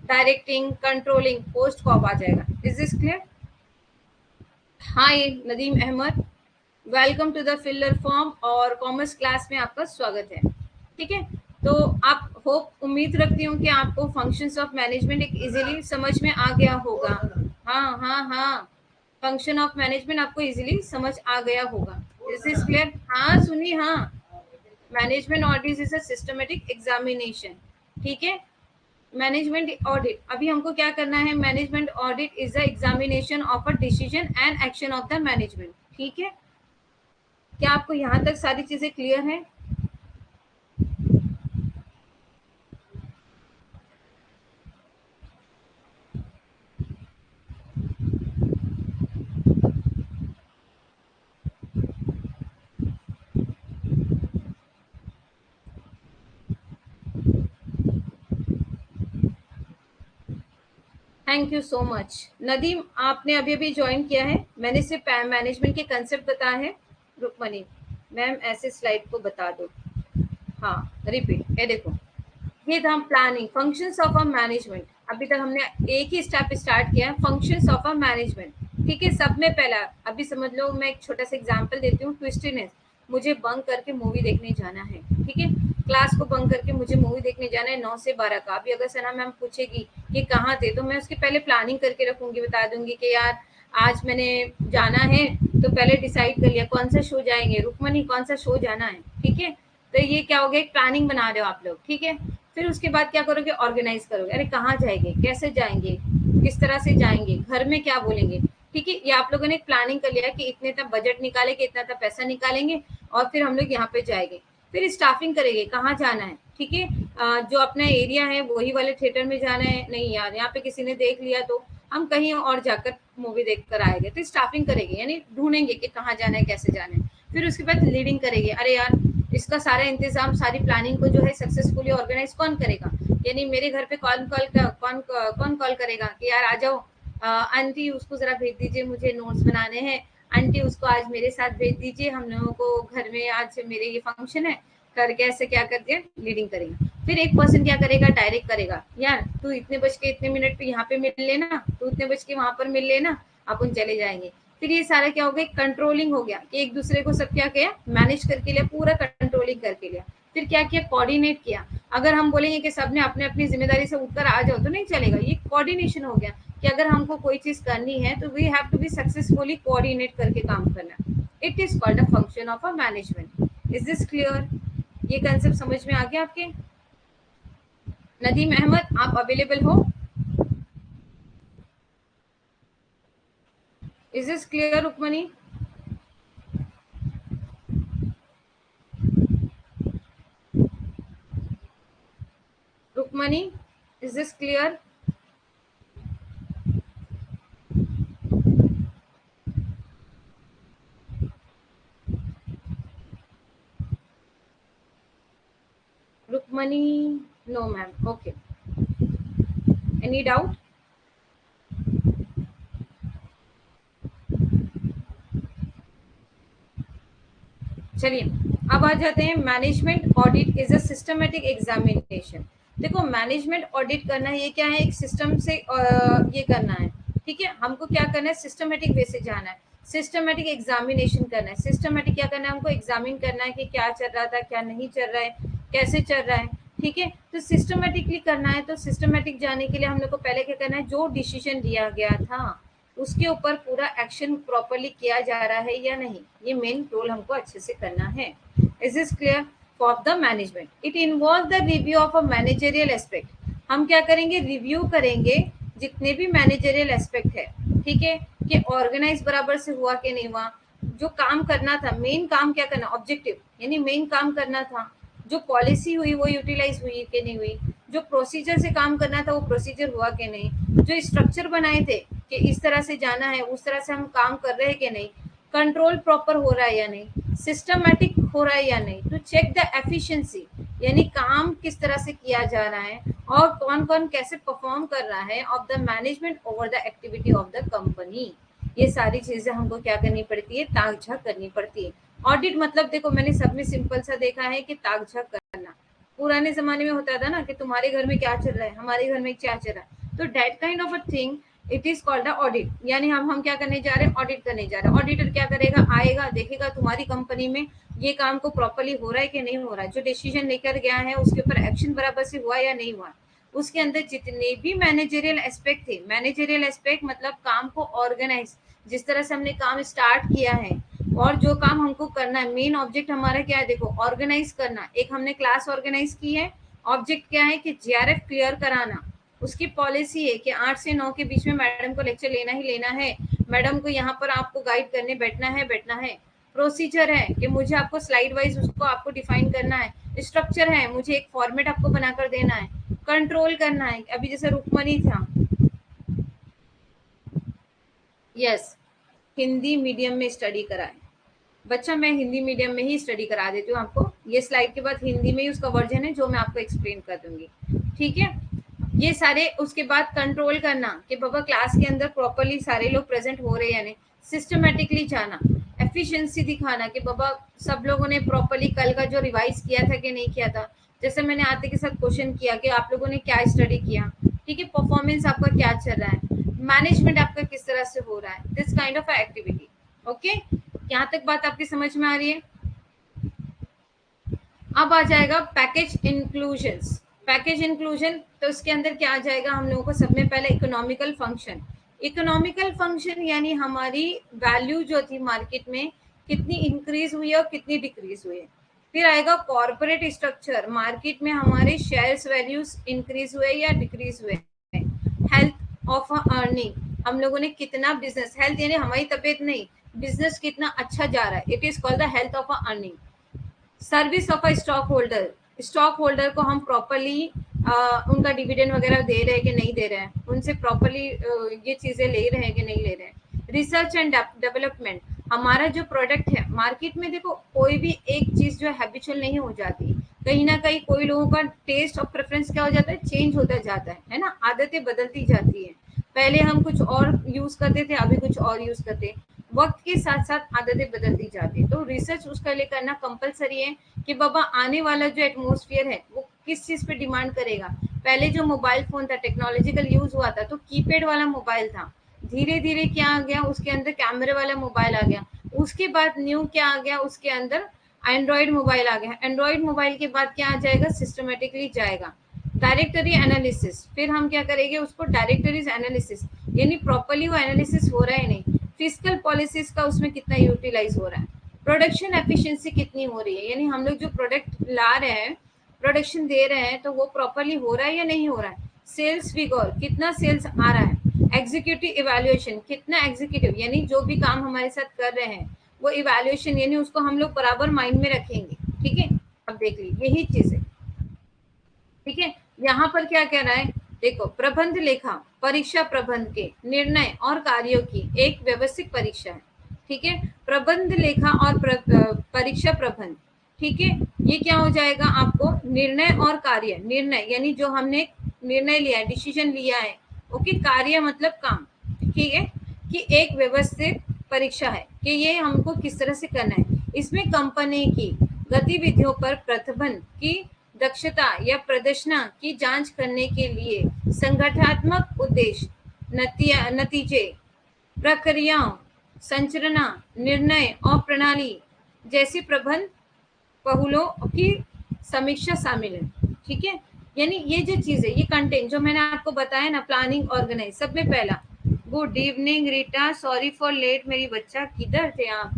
directing, controlling, POSDCORB आ जाएगा। Is this clear? Hi Nadeem Ahmad, welcome to the filler form और कॉमर्स क्लास में आपका स्वागत है, ठीक है। तो आप होप उम्मीद रखती हूँ कि आपको फंक्शंस ऑफ मैनेजमेंट एक इजीली समझ में आ गया होगा। हाँ हाँ हाँ, फंक्शन ऑफ मैनेजमेंट आपको इजीली समझ आ गया होगा। Is this clear? हाँ सुनिए, हाँ, management audit is a systematic examination, ठीक है। मैनेजमेंट ऑडिट, अभी हमको क्या करना है, management audit is the examination of a decision and action of the management, ठीक है। क्या आपको यहाँ तक सारी चीजें क्लियर हैं? Thank you so much Nadeem, आपने अभी अभी ज्वाइन किया है, मैंने सिर्फ मैनेजमेंट के कंसेप्ट बताए हैं। रुकमनी मैम ऐसे स्लाइड को बता दो, हाँ रिपीट, ये देखो, ये था planning, functions of a management. अभी तक हमने एक ही स्टेप स्टार्ट किया है, फंक्शंस ऑफ अ मैनेजमेंट, ठीक है। सब में पहला अभी समझ लो, मैं एक छोटा सा एग्जांपल देती हूँ, ट्विस्टीनेस, मुझे बंक करके मूवी देखने जाना है, ठीक है, क्लास को बंक करके मुझे मूवी देखने जाना है 9 से 12 का। अभी अगर सना मैम पूछेगी कि कहाँ थे, तो मैं उसके पहले प्लानिंग करके रखूंगी, बता दूंगी कि यार आज मैंने जाना है, तो पहले डिसाइड कर लिया कौन सा शो जाएंगे, रुकमनी कौन सा शो जाना है, ठीक है। तो ये क्या हो गया, एक प्लानिंग बना रहे हो आप लोग, ठीक है। फिर उसके बाद क्या करोगे, ऑर्गेनाइज करोगे, अरे कहाँ जाएंगे, कैसे जाएंगे, किस तरह से जाएंगे, घर में क्या बोलेंगे, ठीक है। ये आप लोगों ने एक प्लानिंग कर लिया कि इतने तक बजट निकालेंगे, इतना तक पैसा निकालेंगे और फिर हम लोग यहाँ पे जाएंगे। फिर स्टाफिंग करेंगे, कहाँ जाना है, ठीक है। जो अपना एरिया है वही वाले थिएटर में जाना है, नहीं यार यहाँ पे किसी ने देख लिया तो हम कहीं और जाकर मूवी देख कर आएंगे, तो स्टाफिंग करेंगे यानी ढूंढेंगे कि कहाँ जाना है, कैसे जाना है। फिर उसके बाद लीडिंग करेंगे, अरे यार इसका सारा इंतजाम, सारी प्लानिंग को जो है सक्सेसफुली ऑर्गेनाइज कौन करेगा, यानी मेरे घर पे कौन कॉल करेगा कि यार आ जाओ, आंटी उसको जरा भेज दीजिए, मुझे नोट्स बनाने हैं, आंटी उसको आज मेरे साथ भेज दीजिए, हम लोगों को घर में आज मेरे ये फंक्शन है, करके ऐसे क्या करते हैं, लीडिंग करेगा। फिर एक पर्सन क्या करेगा, डायरेक्ट करेगा, यार तू इतने बज के इतने मिनट पे यहाँ पे मिल लेना, तू इतने बज के वहां पर मिल लेना, अपन चले जाएंगे। फिर ये सारा क्या हो गया, कंट्रोलिंग हो गया कि एक दूसरे को सब क्या किया, मैनेज करके लिया, पूरा कंट्रोलिंग करके लिया। फिर क्या किया, कोऑर्डिनेट किया। अगर हम बोलेंगे कि सबने अपने अपनी जिम्मेदारी से उठकर आ जाओ तो नहीं चलेगा, ये कोऑर्डिनेशन हो गया कि अगर हमको कोई चीज करनी है तो we have to be successfully coordinate करके काम करना। It is called a function of a management. Is this clear? ये कंसेप्ट समझ में आ गया आपके? नदीम अहमद आप अवेलेबल हो? Is this clear Rukmani? Rukmani is this clear? Rukmani no ma'am, okay, any doubt? चलिए अब आ जाते हैं, management audit is a systematic examination. देखो मैनेजमेंट ऑडिट करना ये क्या है, एक सिस्टम से ये करना है, ठीक है। हमको क्या करना है, सिस्टमेटिक वे से जाना है, सिस्टमेटिक एग्जामिनेशन करना है। सिस्टमेटिक क्या करना है, हमको एग्जामिन करना है कि क्या चल रहा था, क्या नहीं चल रहा है, कैसे चल रहा है, ठीक है। तो सिस्टमेटिकली करना है, तो सिस्टमेटिक जाने के लिए हम लोग को पहले क्या करना है, जो डिसीजन लिया गया था उसके ऊपर पूरा एक्शन प्रॉपरली किया जा रहा है या नहीं, ये मेन रोल हमको अच्छे से करना है। Is this clear? For the management it involve the review of a managerial aspect. हम क्या करेंगे, रिव्यू करेंगे जितने भी मैनेजरियल एस्पेक्ट है, ठीक है, कि ऑर्गेनाइज बराबर से हुआ कि नहीं हुआ, जो काम करना था, मेन काम क्या करना, ऑब्जेक्टिव यानी मेन काम करना था, जो पॉलिसी हुई वो यूटिलाइज हुई कि नहीं हुई, जो प्रोसीजर से काम करना था वो प्रोसीजर हुआ कि नहीं, जो स्ट्रक्चर बनाए थे कि इस तरह से जाना है उस तरह से हम काम कर रहे हैं कि नहीं, कंट्रोल प्रॉपर हो रहा है या नहीं, सिस्टमैटिक हो रहा है या नहीं, टू चेक द एफिशिएंसी यानी काम किस तरह से किया जा रहा है और कौन कौन कैसे परफॉर्म कर रहा है of the management over the activity of the company. ये सारी चीजें हमको क्या करनी पड़ती है, ताक झाक करनी पड़ती है। ऑडिट मतलब देखो मैंने सब में सिंपल सा देखा है कि ताक झाक करना। पुराने जमाने में होता था ना कि तुम्हारे घर में क्या चल रहा है, हमारे घर में क्या चल रहा है, तो that kind of a thing it is called audit. यानी हम क्या करने जा रहे हैं, ऑडिट करने जा रहे हैं। ऑडिटर क्या करेगा, आएगा देखेगा तुम्हारी कंपनी में ये काम को प्रॉपरली हो रहा है कि नहीं हो रहा है, जो डिसीजन लेकर गया है उसके ऊपर एक्शन बराबर से हुआ या नहीं हुआ, उसके अंदर जितने भी मैनेजरियल एस्पेक्ट थे, मैनेजरियल एस्पेक्ट मतलब काम को ऑर्गेनाइज, जिस तरह से हमने काम स्टार्ट किया है और जो काम हमको करना है, मेन ऑब्जेक्ट हमारा क्या है, देखो ऑर्गेनाइज करना। एक हमने क्लास ऑर्गेनाइज की है, ऑब्जेक्ट क्या है कि जीआरएफ क्लियर कराना। उसकी पॉलिसी है कि 8 से 9 के बीच में मैडम को लेक्चर लेना ही लेना है, मैडम को यहाँ पर आपको गाइड करने बैठना है बैठना है। प्रोसीजर है कि मुझे आपको स्लाइड वाइज उसको आपको डिफाइन करना है। स्ट्रक्चर है, मुझे एक फॉर्मेट आपको बनाकर देना है। कंट्रोल करना है, अभी जैसे रुक्मणी था, यस, हिंदी मीडियम में स्टडी कराए बच्चा, मैं हिंदी मीडियम में ही स्टडी करा देती हूँ आपको। ये स्लाइड के बाद हिंदी में ही उसका वर्जन है जो मैं आपको एक्सप्लेन कर दूंगी, ठीक है। ये सारे उसके बाद कंट्रोल करना कि बाबा क्लास के अंदर प्रॉपरली सारे लोग प्रेजेंट हो रहे हैं या नहीं, सिस्टमेटिकली जाना, एफिशिएंसी दिखाना कि बाबा सब लोगों ने प्रॉपरली कल का जो रिवाइज किया था कि नहीं किया था। जैसे मैंने आते के साथ क्वेश्चन किया कि आप लोगों ने क्या स्टडी किया, ठीक है, परफॉर्मेंस आपका क्या चल रहा है, मैनेजमेंट आपका किस तरह से हो रहा है, this kind of activity. Okay, यहाँ तक बात आपकी समझ में आ रही है? अब आ जाएगा पैकेज इंक्लूजन्स। पैकेज इंक्लूजन तो उसके अंदर क्या आ जाएगा, हम लोगों को सब में पहले इकोनॉमिकल फंक्शन। इकोनॉमिकल फंक्शन यानी हमारी वैल्यू जो थी मार्केट में कितनी इंक्रीज हुई है और कितनी डिक्रीज हुई है। फिर आएगा कॉर्पोरेट स्ट्रक्चर, मार्केट में हमारे शेयर्स वैल्यूज इंक्रीज हुए या डिक्रीज हुए। हेल्थ ऑफ अर्निंग, हम लोगों ने कितना बिजनेस, हेल्थ यानी हमारी तबीयत नहीं, बिजनेस कितना अच्छा जा रहा है, it is called the health of earning. Service of a stock holder, stock holder को हम प्रॉपरली उनका डिविडेंड वगैरह दे रहे हैं कि नहीं दे रहे हैं, उनसे प्रॉपरली ये चीजें ले रहे हैं कि नहीं ले रहे हैं। रिसर्च एंड डेवलपमेंट, हमारा जो प्रोडक्ट है मार्केट में, देखो कोई भी एक चीज जो है हैबिचुअल नहीं हो जाती, कहीं ना कहीं कोई लोगों का टेस्ट और प्रेफरेंस क्या हो जाता है, चेंज होता जाता है ना, आदतें बदलती जाती है। पहले हम कुछ और यूज करते थे, अभी कुछ और यूज करते हैं, वक्त के साथ साथ आदतें बदलती जाती है। तो रिसर्च उसका लिए करना कंपलसरी है कि बाबा आने वाला जो एटमोसफियर है वो किस चीज पे डिमांड करेगा। पहले जो मोबाइल फोन था, टेक्नोलॉजिकल यूज हुआ था तो कीपैड वाला मोबाइल था, धीरे धीरे क्या आ गया, उसके अंदर कैमरे वाला मोबाइल आ गया, उसके बाद न्यू क्या आ गया, उसके अंदर एंड्रॉइड मोबाइल आ गया, एंड्रॉइड मोबाइल के बाद क्या आ जाएगा, सिस्टमेटिकली जाएगा डायरेक्टरी एनालिसिस। फिर हम क्या करेंगे उसको, डायरेक्टरीज एनालिसिस यानी प्रॉपरली वो एनालिसिस हो रहा है नहीं, फिजिकल पॉलिसीज का उसमें कितना यूटिलाइज हो रहा है, प्रोडक्शन एफिशिएंसी कितनी हो रही है, यानी हम लोग जो प्रोडक्ट ला रहे हैं, प्रोडक्शन दे रहे हैं तो वो प्रॉपरली हो रहा है या नहीं हो रहा है, सेल्स फिगर कितना सेल्स आ रहा है, एग्जीक्यूटिव इवैल्यूएशन कितना एग्जीक्यूटिव यानी जो भी काम हमारे साथ कर रहे हैं वो इवैल्यूएशन यानी उसको हम लोग बराबर माइंड में रखेंगे, ठीक है। अब देख लीजिए यही चीज है, ठीक है। यहाँ पर क्या कह रहा है, देखो प्रबंध लेखा परीक्षा प्रबंध के निर्णय और कार्यों की एक व्यवस्थित परीक्षा है, ठीक है। प्रबंध लेखा और परीक्षा प्रबंध, ठीक है, ये क्या हो जाएगा आपको, निर्णय और कार्य, निर्णय यानी जो हमने निर्णय लिया है, डिसीजन लिया है, ओके, कार्य मतलब काम, ठीक है, कि एक व्यवस्थित परीक्षा है कि ये हमको किस तरह से करना है। इसमें कंपनी की गतिविधियों पर प्रतिबंध की दक्षता या प्रदर्शन की जांच करने के लिए संगठनात्मक उद्देश्य, नतीजे, प्रक्रियाओं, संरचना, निर्णय और प्रणाली जैसी प्रबंध पहलुओं की समीक्षा शामिल है, ठीक है। यानी ये जो चीज है, ये कंटेंट जो मैंने आपको बताया ना, प्लानिंग, ऑर्गेनाइज, सब में पहला। Good evening Rita, sorry for late. मेरी बच्चा किधर थे आप,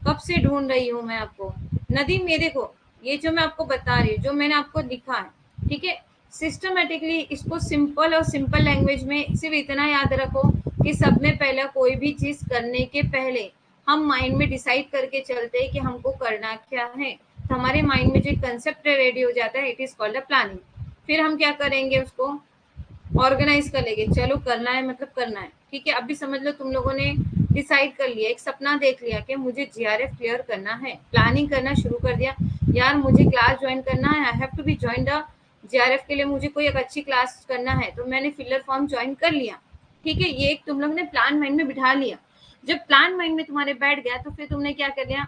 कब से ढूंढ रही हूँ मैं आपको। नदीम, ये देखो, ये जो मैं आपको बता रही हूँ, जो मैंने आपको लिखा है, ठीक है, सिस्टमेटिकली इसको सिंपल और सिंपल लैंग्वेज में सिर्फ इतना याद रखो कि सब में पहला कोई भी चीज करने के पहले हम माइंड में डिसाइड करके चलते हैं कि हमको करना क्या है। तो हमारे माइंड में जो कंसेप्ट रेडी हो जाता है, it is called a planning. फिर हम क्या करेंगे, उसको ऑर्गेनाइज कर लेंगे, चलो करना है मतलब करना है, ठीक है। अभी समझ लो तुम लोगों ने डिसाइड कर लिया, एक सपना देख लिया कि मुझे जीआरएफ क्लियर करना है, प्लानिंग करना शुरू कर दिया, यार मुझे क्लास ज्वाइन करना है, I have to be join the GRF के लिए मुझे कोई एक अच्छी क्लास करना है, तो मैंने फिलर फॉर्म ज्वाइन कर लिया, ठीक है। ये एक तुम लोग ने प्लान माइंड में बिठा लिया। जब प्लान माइंड में तुम्हारे बैठ गया, तो फिर तुमने क्या कर लिया,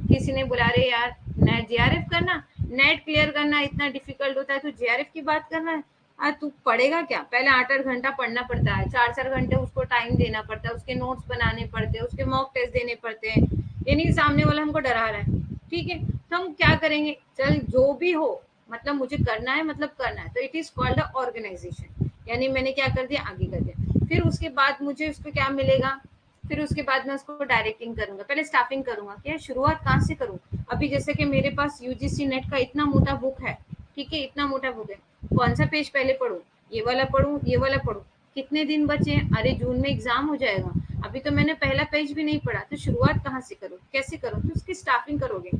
किसी ने बुला रहे यार नेट जीआरएफ करना, नेट क्लियर करना इतना डिफिकल्ट होता है, तो जीआरएफ की बात करना है। तू पढ़ेगा क्या, पहले 8-8 घंटा पढ़ना पड़ता है, 4-4 घंटे उसको टाइम देना पड़ता है, उसके नोट्स बनाने पड़ते हैं, उसके मॉक टेस्ट देने पड़ते हैं। यानी सामने वाला हमको डरा रहा है, ठीक है। तो हम क्या करेंगे, चल जो भी हो, मतलब मुझे करना है, मतलब करना है, तो it is called a organization. यानी मैंने क्या कर दिया, आगे कर दिया। फिर उसके बाद मुझे उसको क्या मिलेगा, फिर उसके बाद मैं उसको डायरेक्टिंग करूंगा, पहले स्टाफिंग करूंगा, क्या शुरुआत कहाँ से करूँ। अभी जैसे कि मेरे पास यूजीसी नेट का इतना मोटा बुक है, ठीक है, इतना मोटा बुक है, कौन सा पेज पहले पढ़ूं, ये वाला पढ़ूं, ये वाला पढ़ूं, कितने दिन बचे हैं, अरे जून में एग्जाम हो जाएगा, अभी तो मैंने पहला पेज भी नहीं पढ़ा, तो शुरुआत कहाँ से करूं, कैसे करूं। तो उसकी स्टाफिंग करोगे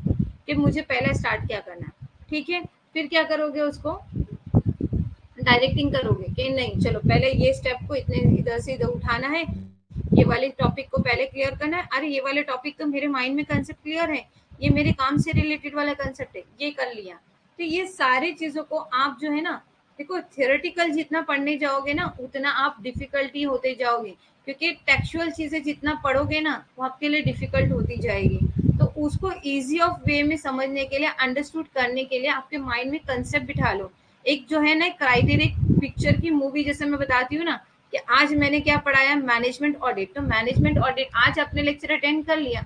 कि मुझे पहला स्टार्ट क्या करना है, ठीक है। फिर क्या करोगे, उसको डायरेक्टिंग करोगे कि नहीं चलो पहले ये स्टेप को इतने इधर से इधर उठाना है, ये वाले टॉपिक को पहले क्लियर करना है, अरे ये वाले टॉपिक तो मेरे माइंड में कंसेप्ट क्लियर है, ये मेरे काम से रिलेटेड वाला कंसेप्ट है, ये कर लिया। तो ये सारी चीजों को आप जो है ना, देखो थियोरेटिकल जितना पढ़ने जाओगे ना, उतना आप डिफिकल्टी होते जाओगे, क्योंकि टेक्सुअल चीजें जितना पढ़ोगे ना, वो आपके लिए डिफिकल्ट होती जाएगी। तो उसको इजी ऑफ वे में समझने के लिए, अंडरस्टूड करने के लिए आपके माइंड में कंसेप्ट बिठा लो। एक जो है ना क्राइटेरिया पिक्चर की मूवी जैसे मैं बताती हूँ ना, कि आज मैंने क्या पढ़ाया, मैनेजमेंट ऑडिट, तो मैनेजमेंट ऑडिट आज आपने लेक्चर अटेंड कर लिया,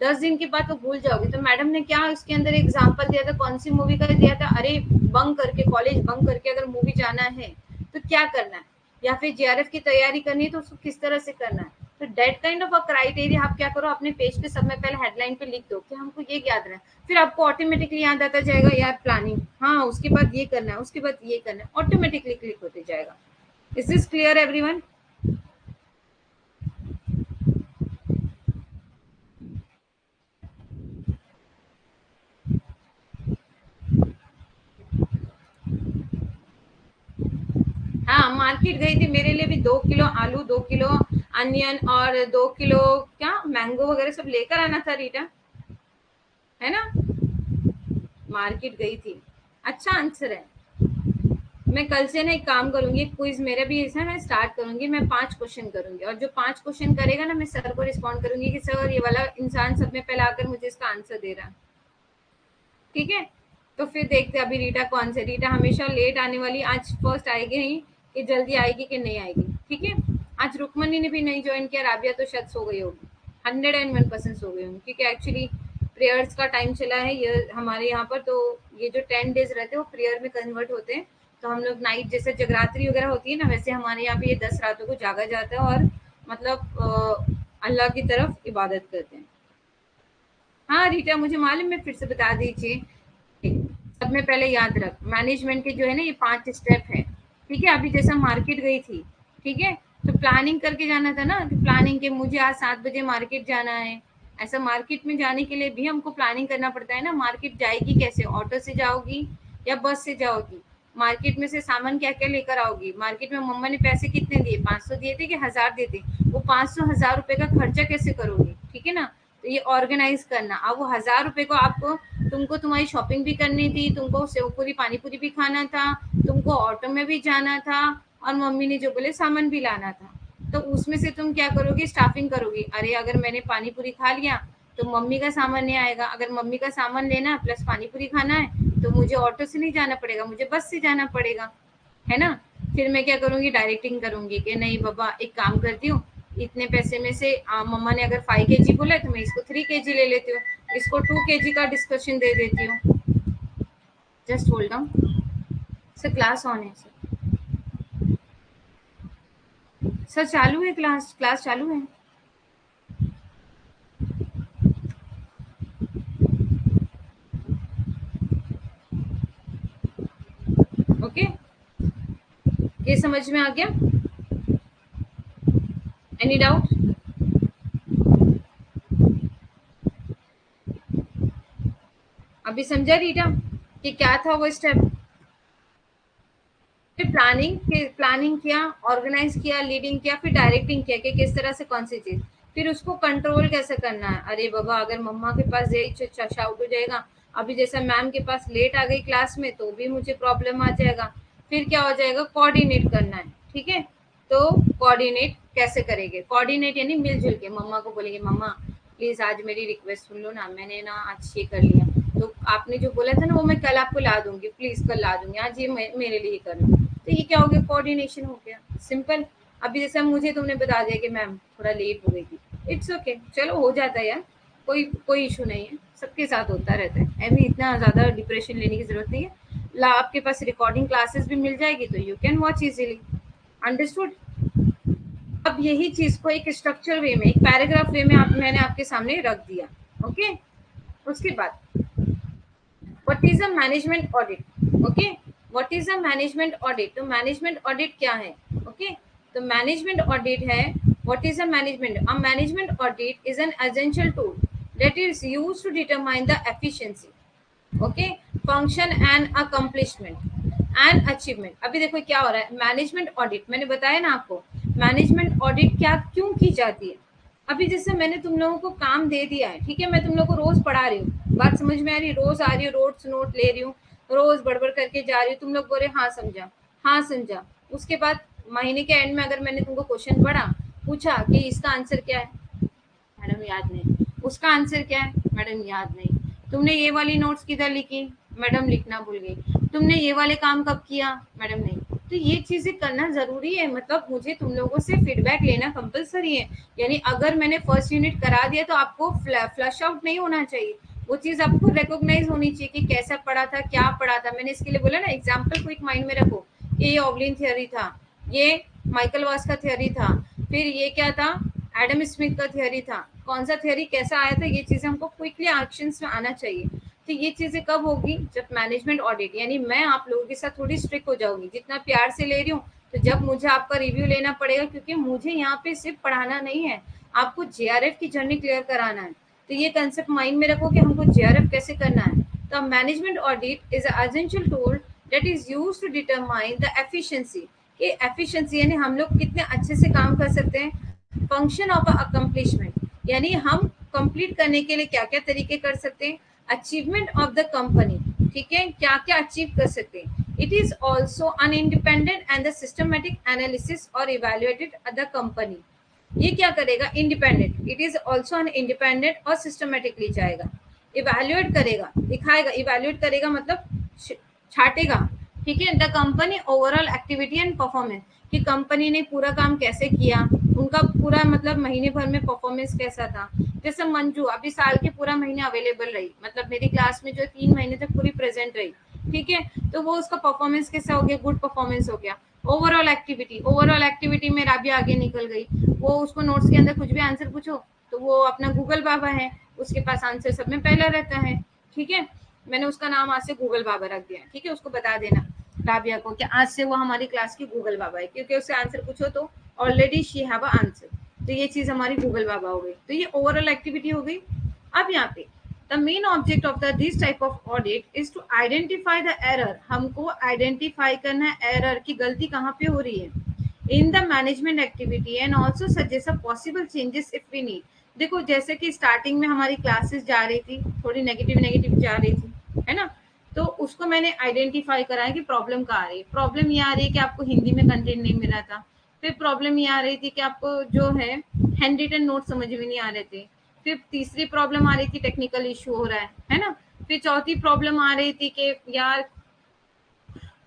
10 दिन के बाद तो भूल जाओगे। तो मैडम ने क्या इसके अंदर एग्जांपल दिया था, कौन सी मूवी का दिया था, अरे बंक करके, कॉलेज बंक करके अगर मूवी जाना है तो क्या करना है, या फिर जीआरएफ की तैयारी करनी है तो उसको किस तरह से करना है। तो that kind of a criteria आप क्या करो, अपने पेज पे सब में पहले हेडलाइन पे लिख दो कि हमको ये याद रहे, फिर आपको ऑटोमेटिकली याद आता जाएगा यार प्लानिंग, हाँ उसके बाद ये करना है, उसके बाद ये करना है, ऑटोमेटिकली क्लिक होते जाएगा। Is this clear everyone? हाँ मार्केट गई थी, मेरे लिए भी 2 किलो आलू, 2 किलो अनियन और 2 किलो क्या मैंगो वगैरह सब लेकर आना था रीटा, है ना। मार्केट गई थी, अच्छा आंसर है। मैं कल से ना एक काम करूंगी, क्विज मेरा भी ऐसा मैं स्टार्ट करूंगी, मैं 5 क्वेश्चन करूंगी, और जो 5 क्वेश्चन करेगा ना, मैं सर को रिस्पॉन्ड करूंगी कि सर ये वाला इंसान सब में पहले आकर मुझे इसका आंसर दे रहा है, ठीक है। तो फिर देखते अभी रीटा कौन से, रीटा हमेशा लेट आने वाली, आज फर्स्ट आएगी नहीं, कि जल्दी आएगी कि नहीं आएगी, ठीक है। आज रुकमनी ने भी नहीं ज्वाइन किया, राबिया तो शायद सो गई होगी, 101% सो गई होंगी, क्योंकि एक्चुअली प्रेयर्स का टाइम चला है ये हमारे यहाँ पर, तो ये जो 10 डेज रहते हैं वो प्रेयर में कन्वर्ट होते हैं। तो हम लोग नाइट जैसे जगरात्रि वगैरह होती है ना, वैसे हमारे यहाँ पे ये 10 रातों को जागा जाता है, और मतलब अल्लाह की तरफ इबादत करते हैं। हाँ रीटा मुझे मालूम है, फिर से बता दीजिए। सब में पहले याद रख, मैनेजमेंट के जो है ना ये 5 स्टेप है, ठीक है। अभी जैसा मार्केट गई थी, ठीक है, तो प्लानिंग करके जाना था ना, कि प्लानिंग के मुझे आज 7 बजे मार्केट जाना है, ऐसा मार्केट में जाने के लिए भी हमको प्लानिंग करना पड़ता है ना। मार्केट जाएगी कैसे, ऑटो से जाओगी या बस से जाओगी, मार्केट में से सामान क्या क्या लेकर आओगी, मार्केट में मम्मा ने पैसे कितने दिए, 500 दिए थे कि 1000 देते, वो 500-1000 रुपए का खर्चा कैसे करोगी, ठीक है ना। तो ये ऑर्गेनाइज करना, अब वो 1000 रुपए को आपको तुमको तुम्हारी शॉपिंग भी करनी थी, तुमको सेव पूरी पानी पूरी भी खाना था, तुमको ऑटो में भी जाना था, और मम्मी ने जो बोले सामान भी लाना था। तो उसमें से तुम क्या करोगी? स्टाफिंग करोगी। अरे अगर मैंने पानी पूरी खा लिया तो मम्मी का सामान नहीं आएगा, अगर मम्मी का सामान लेना है प्लस पानी पूरी खाना है तो मुझे ऑटो से नहीं जाना पड़ेगा, मुझे बस से जाना पड़ेगा, है ना। फिर मैं क्या करूंगी? डायरेक्टिंग करूंगी कि नहीं बाबा, एक काम करती हूँ, इतने पैसे में से मम्मा ने अगर 5 kg बोला है तो मैं इसको 3 kg ले लेती हूँ, इसको 2 kg का डिस्कशन दे देती हूँ। Just hold down sir, class on है सर। सर चालू है, क्लास क्लास चालू है। ओके, ये समझ में आ गया? Any doubt? अभी समझा रीटा कि क्या था वो स्टेप? फिर प्लानिंग किया, ऑर्गेनाइज किया, लीडिंग किया, फिर डायरेक्टिंग किया कि किस तरह से कौन सी चीज, फिर उसको कंट्रोल कैसे करना है। अरे बाबा, अगर मम्मा के पास शाउट हो जाएगा, अभी जैसा मैम के पास लेट आ गई क्लास में तो भी मुझे प्रॉब्लम आ जाएगा। फिर क्या हो जाएगा? कोऑर्डिनेट करना है, ठीक है। तो कोऑर्डिनेट कैसे करेंगे? कोऑर्डिनेट यानी मिलजुल के मम्मा को बोलेंगे, मम्मा प्लीज आज मेरी रिक्वेस्ट सुन लो ना, मैंने ना आज ये कर लिया, तो आपने जो बोला था ना वो मैं कल आपको ला दूंगी, प्लीज कल ला दूंगी, आज ये मेरे लिए कर लो। तो ये क्या हो गया? कोऑर्डिनेशन हो गया, सिंपल। अभी जैसे मुझे तुमने बता दिया कि मैम थोड़ा लेट हो गई थी, इट्स ओके, चलो हो जाता है यार, कोई कोई इशू नहीं है, सबके साथ होता रहता है, अभी इतना ज्यादा डिप्रेशन लेने की जरूरत नहीं है। ला आपके पास रिकॉर्डिंग क्लासेस भी मिल जाएगी तो you can watch easily. Understood? अब यही चीज को एक स्ट्रक्चर वे में, एक पैराग्राफ वे में मैंने आपके सामने रख दिया। ओके, उसके बाद what is a management audit? Okay, what is a management audit? तो मैनेजमेंट ऑडिट क्या है? ओके, तो मैनेजमेंट ऑडिट है, what is a management? A management audit is an essential tool that is used to determine the efficiency, okay, function and accomplishment and achievement। अभी देखो क्या हो रहा है, मैनेजमेंट ऑडिट मैंने बताया ना आपको, मैनेजमेंट ऑडिट क्या क्यों की जाती है। अभी जैसे मैंने तुम लोगों को काम दे दिया है, ठीक है, मैं तुम लोगों को रोज पढ़ा रही हूँ, बात समझ में आ रही है, रोज आ रही हूँ, रोज नोट ले रही हूँ, रोज बड़बड़ करके जा रही हूँ, तुम लोग बोल रहे हाँ समझा, हाँ समझा। उसके बाद महीने के एंड में अगर मैंने तुमको क्वेश्चन पढ़ा, पूछा कि इसका आंसर क्या है, मैडम याद नहीं, उसका आंसर क्या है, मैडम याद नहीं, तुमने ये वाली नोट्स किधर लिखी, मैडम लिखना भूल गई, तुमने ये वाले काम कब किया, मैडम नहीं। तो ये चीजें करना जरूरी है, मतलब मुझे तुम लोगों से फीडबैक लेना कंपलसरी है। यानी अगर मैंने फर्स्ट यूनिट करा दिया तो आपको फ्लश आउट नहीं होना चाहिए, वो चीज आपको रिकॉग्नाइज होनी चाहिए कि कैसा पढ़ा था, क्या पढ़ा था। मैंने इसके लिए बोला ना, एग्जाम्पल क्विक माइंड में रखो कि ये ऑवलिन थ्योरी था, ये माइकल वास का थ्योरी था, फिर ये क्या था, एडम स्मिथ का थ्योरी था, कौन सा थ्योरी कैसा आया था, ये चीजें हमको क्विकली एक्शंस में आना चाहिए। तो ये चीजें कब होगी, जब मैनेजमेंट ऑडिट, यानी मैं आप लोगों के साथ थोड़ी स्ट्रिक्ट हो जाऊंगी, जितना प्यार से ले रही हूँ, तो जब मुझे आपका रिव्यू लेना पड़ेगा, क्योंकि मुझे यहाँ पे सिर्फ पढ़ाना नहीं है, आपको जेआरएफ की जर्नी क्लियर कराना है। तो ये कंसेप्ट माइंड में रखो कि हमको जेआरएफ कैसे करना है। तो management audit is essential tool that is used to determine the efficiency, कि एफिशिएंसी यानी हम लोग कितने अच्छे से काम कर सकते हैं, फंक्शन ऑफ अकम्प्लिशमेंट यानी हम कंप्लीट करने के लिए क्या क्या तरीके कर सकते हैं, अचीवमेंट ऑफ द कंपनी, ठीक है, क्या क्या अचीव कर सकते हैं। It is also an independent and the systematic analysis और इवेल्युएटेड द कंपनी। ये क्या करेगा, independent, it is also an independent और सिस्टमेटिकली जाएगा, इवेल्युएट करेगा, दिखाएगा, इवेल्युएट करेगा मतलब छाटेगा, ठीक है, the company overall activity and performance, कि कंपनी ने पूरा काम कैसे किया, उनका पूरा मतलब महीने भर में परफॉर्मेंस कैसा था। जैसे मंजू अभी साल के पूरा महीने अवेलेबल रही, मतलब मेरी क्लास में जो 3 महीने तक पूरी प्रेजेंट रही, ठीक है, तो वो उसका परफॉर्मेंस कैसा हो गया, गुड परफॉर्मेंस हो गया। ओवरऑल एक्टिविटी में राबिया आगे निकल गई, वो उसको नोट्स के अंदर कुछ भी आंसर पूछो तो वो अपना गूगल बाबा है, उसके पास आंसर सब में पहला रहता है, ठीक है, मैंने उसका नाम आज से गूगल बाबा रख दिया, ठीक है, उसको बता देना राबिया को कि आज से वो हमारी क्लास की गूगल बाबा है, क्योंकि उससे आंसर पूछो तो already she have a answer, तो ये चीज हमारी गूगल बाबा हो गई, तो ये ओवरऑल एक्टिविटी हो गई। अब यहाँ पे the main object of the this type of audit is to identify the error, हमको आइडेंटिफाई करना है एरर की, गलती कहाँ पे हो रही है in the management activity and also suggest possible changes if we need, देखो जैसे कि स्टार्टिंग में हमारी क्लासेस जा रही थी, थोड़ी नेगेटिव नेगेटिव जा रही थी, है ना, तो उसको मैंने आइडेंटिफाई करा कि प्रॉब्लम कहाँ आ रही है। प्रॉब्लम ये आ रही है कि आपको हिंदी में कंटेंट नहीं मिल रहा था। फिर प्रॉब्लम ये आ रही थी कि आपको जो है हैंड रिटन नोट समझ में नहीं आ रहे थे। फिर तीसरी प्रॉब्लम आ रही थी टेक्निकल इशू हो रहा है ना। फिर चौथी प्रॉब्लम आ रही थी कि यार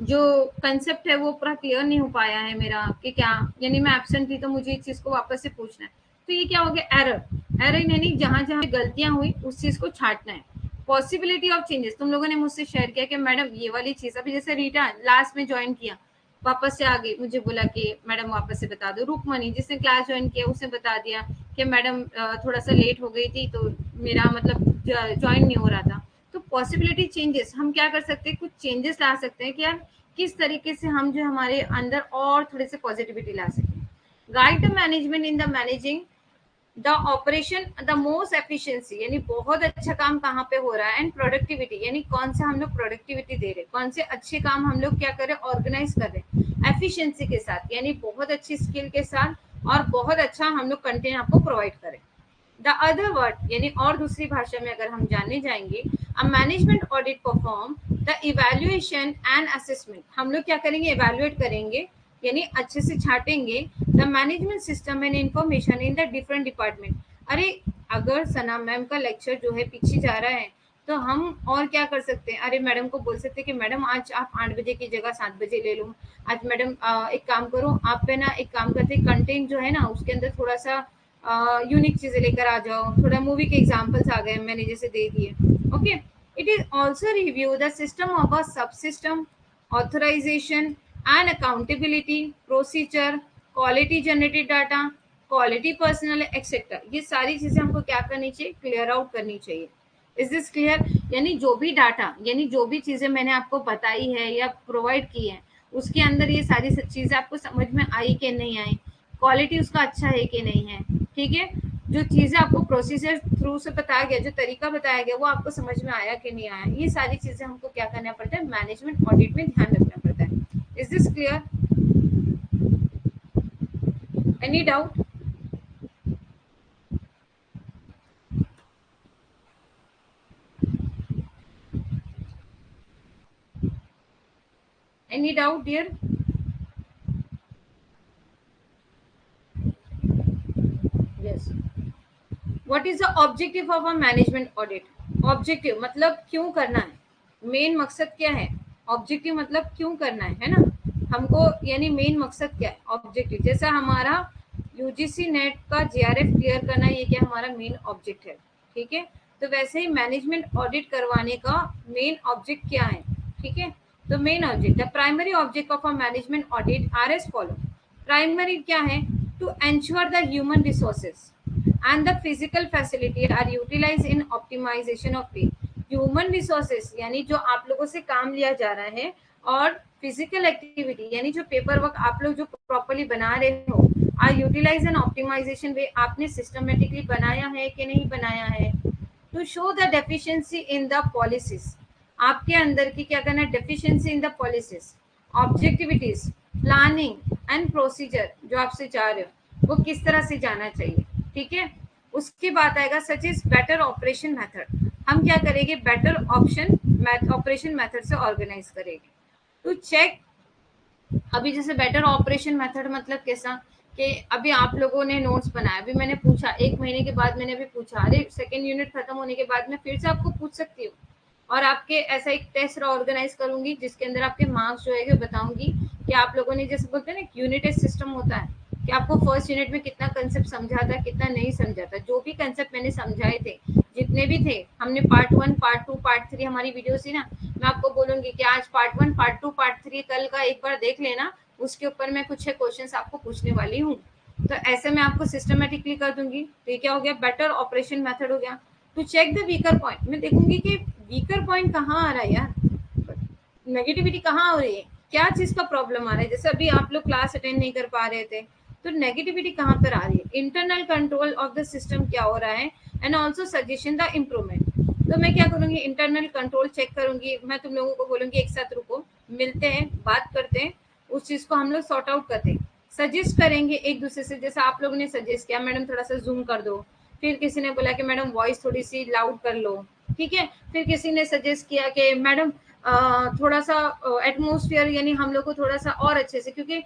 जो कंसेप्ट है वो पूरा क्लियर नहीं हो पाया है मेरा, कि क्या यानी मैं एब्सेंट थी तो मुझे इस चीज को वापस से पूछना है। तो ये क्या हो गया, एरर। एरर यानी जहां जहां गलतियां हुई उस चीज को छांटना है। पॉसिबिलिटी ऑफ चेंजेस, तुम लोगों ने मुझसे शेयर किया कि मैडम ये वाली चीज, अभी जैसे रीटा लास्ट में ज्वाइन किया, वापस से आ गई, मुझे बोला कि मैडम वापस से बता दो। रुकमणी जिसने क्लास ज्वाइन किया उसने बता दिया कि मैडम थोड़ा सा लेट हो गई थी तो मेरा मतलब ज्वाइन नहीं हो रहा था। तो पॉसिबिलिटी चेंजेस, हम क्या कर सकते हैं, कुछ चेंजेस ला सकते हैं कि यार किस तरीके से हम जो हमारे अंदर और थोड़े से पॉजिटिविटी ला सकें। Guide the management in the managing the operation the most efficiency, यानी बहुत अच्छा काम कहाँ पे हो रहा है, एंड प्रोडक्टिविटी यानी कौन सा हम लोग प्रोडक्टिविटी दे रहे हैं, कौन से अच्छे काम हम लोग क्या कर रहे हैं, ऑर्गेनाइज कर रहे हैं एफिशिएंसी के साथ, यानी बहुत अच्छी स्किल के साथ और बहुत अच्छा हम लोग कंटेंट आपको प्रोवाइड करें। द अदर वर्ड यानी और दूसरी भाषा में अगर हम जानने जाएंगे, a management audit perform the evaluation and assessment, हम लोग क्या करेंगे, इवैल्यूएट करेंगे यानी अच्छे से छाटेंगे the management system and information in the different department. अरे अगर सना मैम का लेक्चर जो है पीछे जा रहा है तो हम और क्या कर सकते हैं, अरे मैडम को बोल सकते हैं कि मैडम आज आप 8 बजे की जगह 7 बजे ले लो। आज मैडम एक काम करो, आप पे ना एक काम करते कंटेंट जो है ना उसके अंदर थोड़ा सा यूनिक चीजें लेकर आ जाओ, थोड़ा मूवी के एग्जांपल्स आ गए मैंने जैसे दे दिए। Okay, it is also review the system of a sub system, authorization and accountability procedure, quality generated data, quality personal etcetera. ये सारी चीजें हमको क्या करनी चाहिए, क्लियर आउट करनी चाहिए। Is this clear? यानी जो भी डाटा यानी जो भी चीजें मैंने आपको बताई है या प्रोवाइड की है उसके अंदर ये सारी चीजें आपको समझ में आई कि नहीं आई, क्वालिटी उसका अच्छा है कि नहीं है, ठीक है, जो चीजें आपको प्रोसीजर थ्रू से बताया गया, जो तरीका बताया गया वो आपको समझ में आया कि नहीं आया, ये सारी चीजें हमको क्या करना पड़ता है, मैनेजमेंट ऑडिट में ध्यान रखना पड़ता है। Is this clear? Any doubt? Any doubt dear? Yes. What is the objective of a management audit? Objective मतलब क्यों करना है, मेन मकसद क्या है, ऑब्जेक्टिव मतलब क्यों करना है ना, हमको यानी मेन मकसद क्या है, ऑब्जेक्टिव। जैसा हमारा यूजीसी नेट का जीआरएफ क्लियर करना, ये क्या हमारा मेन ऑब्जेक्ट है, ठीक है। तो वैसे ही मैनेजमेंट ऑडिट करवाने का मेन ऑब्जेक्ट क्या है, ठीक है। तो main object, the primary object of a management audit are as follow. Primary क्या है, to ensure the human resources and the physical facility are utilized in optimization of pay। Human resources यानी जो आप लोगों से काम लिया जा रहा है, और फिजिकल एक्टिविटी यानी जो पेपर वर्क आप लोग जो प्रॉपर्ली बना रहे हो, are utilize and optimization way, आपने सिस्टमेटिकली बनाया है कि नहीं बनाया है। To show the deficiency in the policies, आपके अंदर की क्या करना है, deficiency in the policies, objectivities, planning and procedure जो आपसे चाह रहे हो वो किस तरह से जाना चाहिए, ठीक है। उसके बाद आएगा such is better operation method, हम क्या करेंगे, बेटर ऑपरेशन मेथड से ऑर्गेनाइज करेंगे। टू चेक, अभी जैसे बेटर ऑपरेशन मेथड मतलब कैसा, कि अभी आप लोगों ने नोट्स बनाया, अभी मैंने पूछा 1 महीने के बाद, मैंने अभी पूछा, अरे सेकेंड यूनिट खत्म होने के बाद मैं फिर से आपको पूछ सकती हूँ, और आपके ऐसा एक टेस्ट ऑर्गेनाइज करूंगी जिसके अंदर आपके मार्क्स जो है बताऊंगी कि आप लोगों ने, जैसे बोलते हैं ना यूनिट टेस्ट सिस्टम होता है, कि आपको फर्स्ट यूनिट में कितना कंसेप्ट समझा था, कितना नहीं समझा था। जो भी कंसेप्ट मैंने समझाए थे, जितने भी थे, हमने पार्ट 1 पार्ट 2 पार्ट 3 हमारी वीडियो थी ना, मैं आपको बोलूंगी कि आज पार्ट 1 पार्ट 2 पार्ट 3 कल का एक बार देख लेना, उसके ऊपर मैं कुछ क्वेश्चंस आपको पूछने वाली हूँ। तो ऐसे मैं आपको सिस्टमेटिकली कर दूंगी। तो ये क्या हो गया, बेटर ऑपरेशन मेथड हो गया। To check the weaker point, मैं देखूंगी कि वीकर पॉइंट कहाँ आ रहा है यार, नेगेटिविटी कहाँ हो रही है, क्या चीज का प्रॉब्लम आ रहा है। जैसे अभी आप लोग क्लास अटेंड नहीं कर पा रहे थे, तो नेगेटिविटी कहाँ पर आ रही है, internal control of the system क्या हो रहा है, and also suggestion the improvement. तो मैं क्या करूंगी, इंटरनल कंट्रोल चेक करूंगी, मैं तुम लोगों को बोलूंगी एक साथ रुको, मिलते हैं, बात करते हैं, उस चीज को हम लोग सॉर्ट आउट करते हैं, सजेस्ट करेंगे एक दूसरे से। जैसा आप लोगों ने सजेस्ट किया, मैडम थोड़ा सा जूम कर दो, फिर किसी ने बोला कि मैडम वॉइस थोड़ी सी लाउड कर लो, ठीक है। फिर किसी ने सजेस्ट किया कि मैडम थोड़ा सा एटमोस्फियर यानी हम लोग को थोड़ा सा और अच्छे से, क्योंकि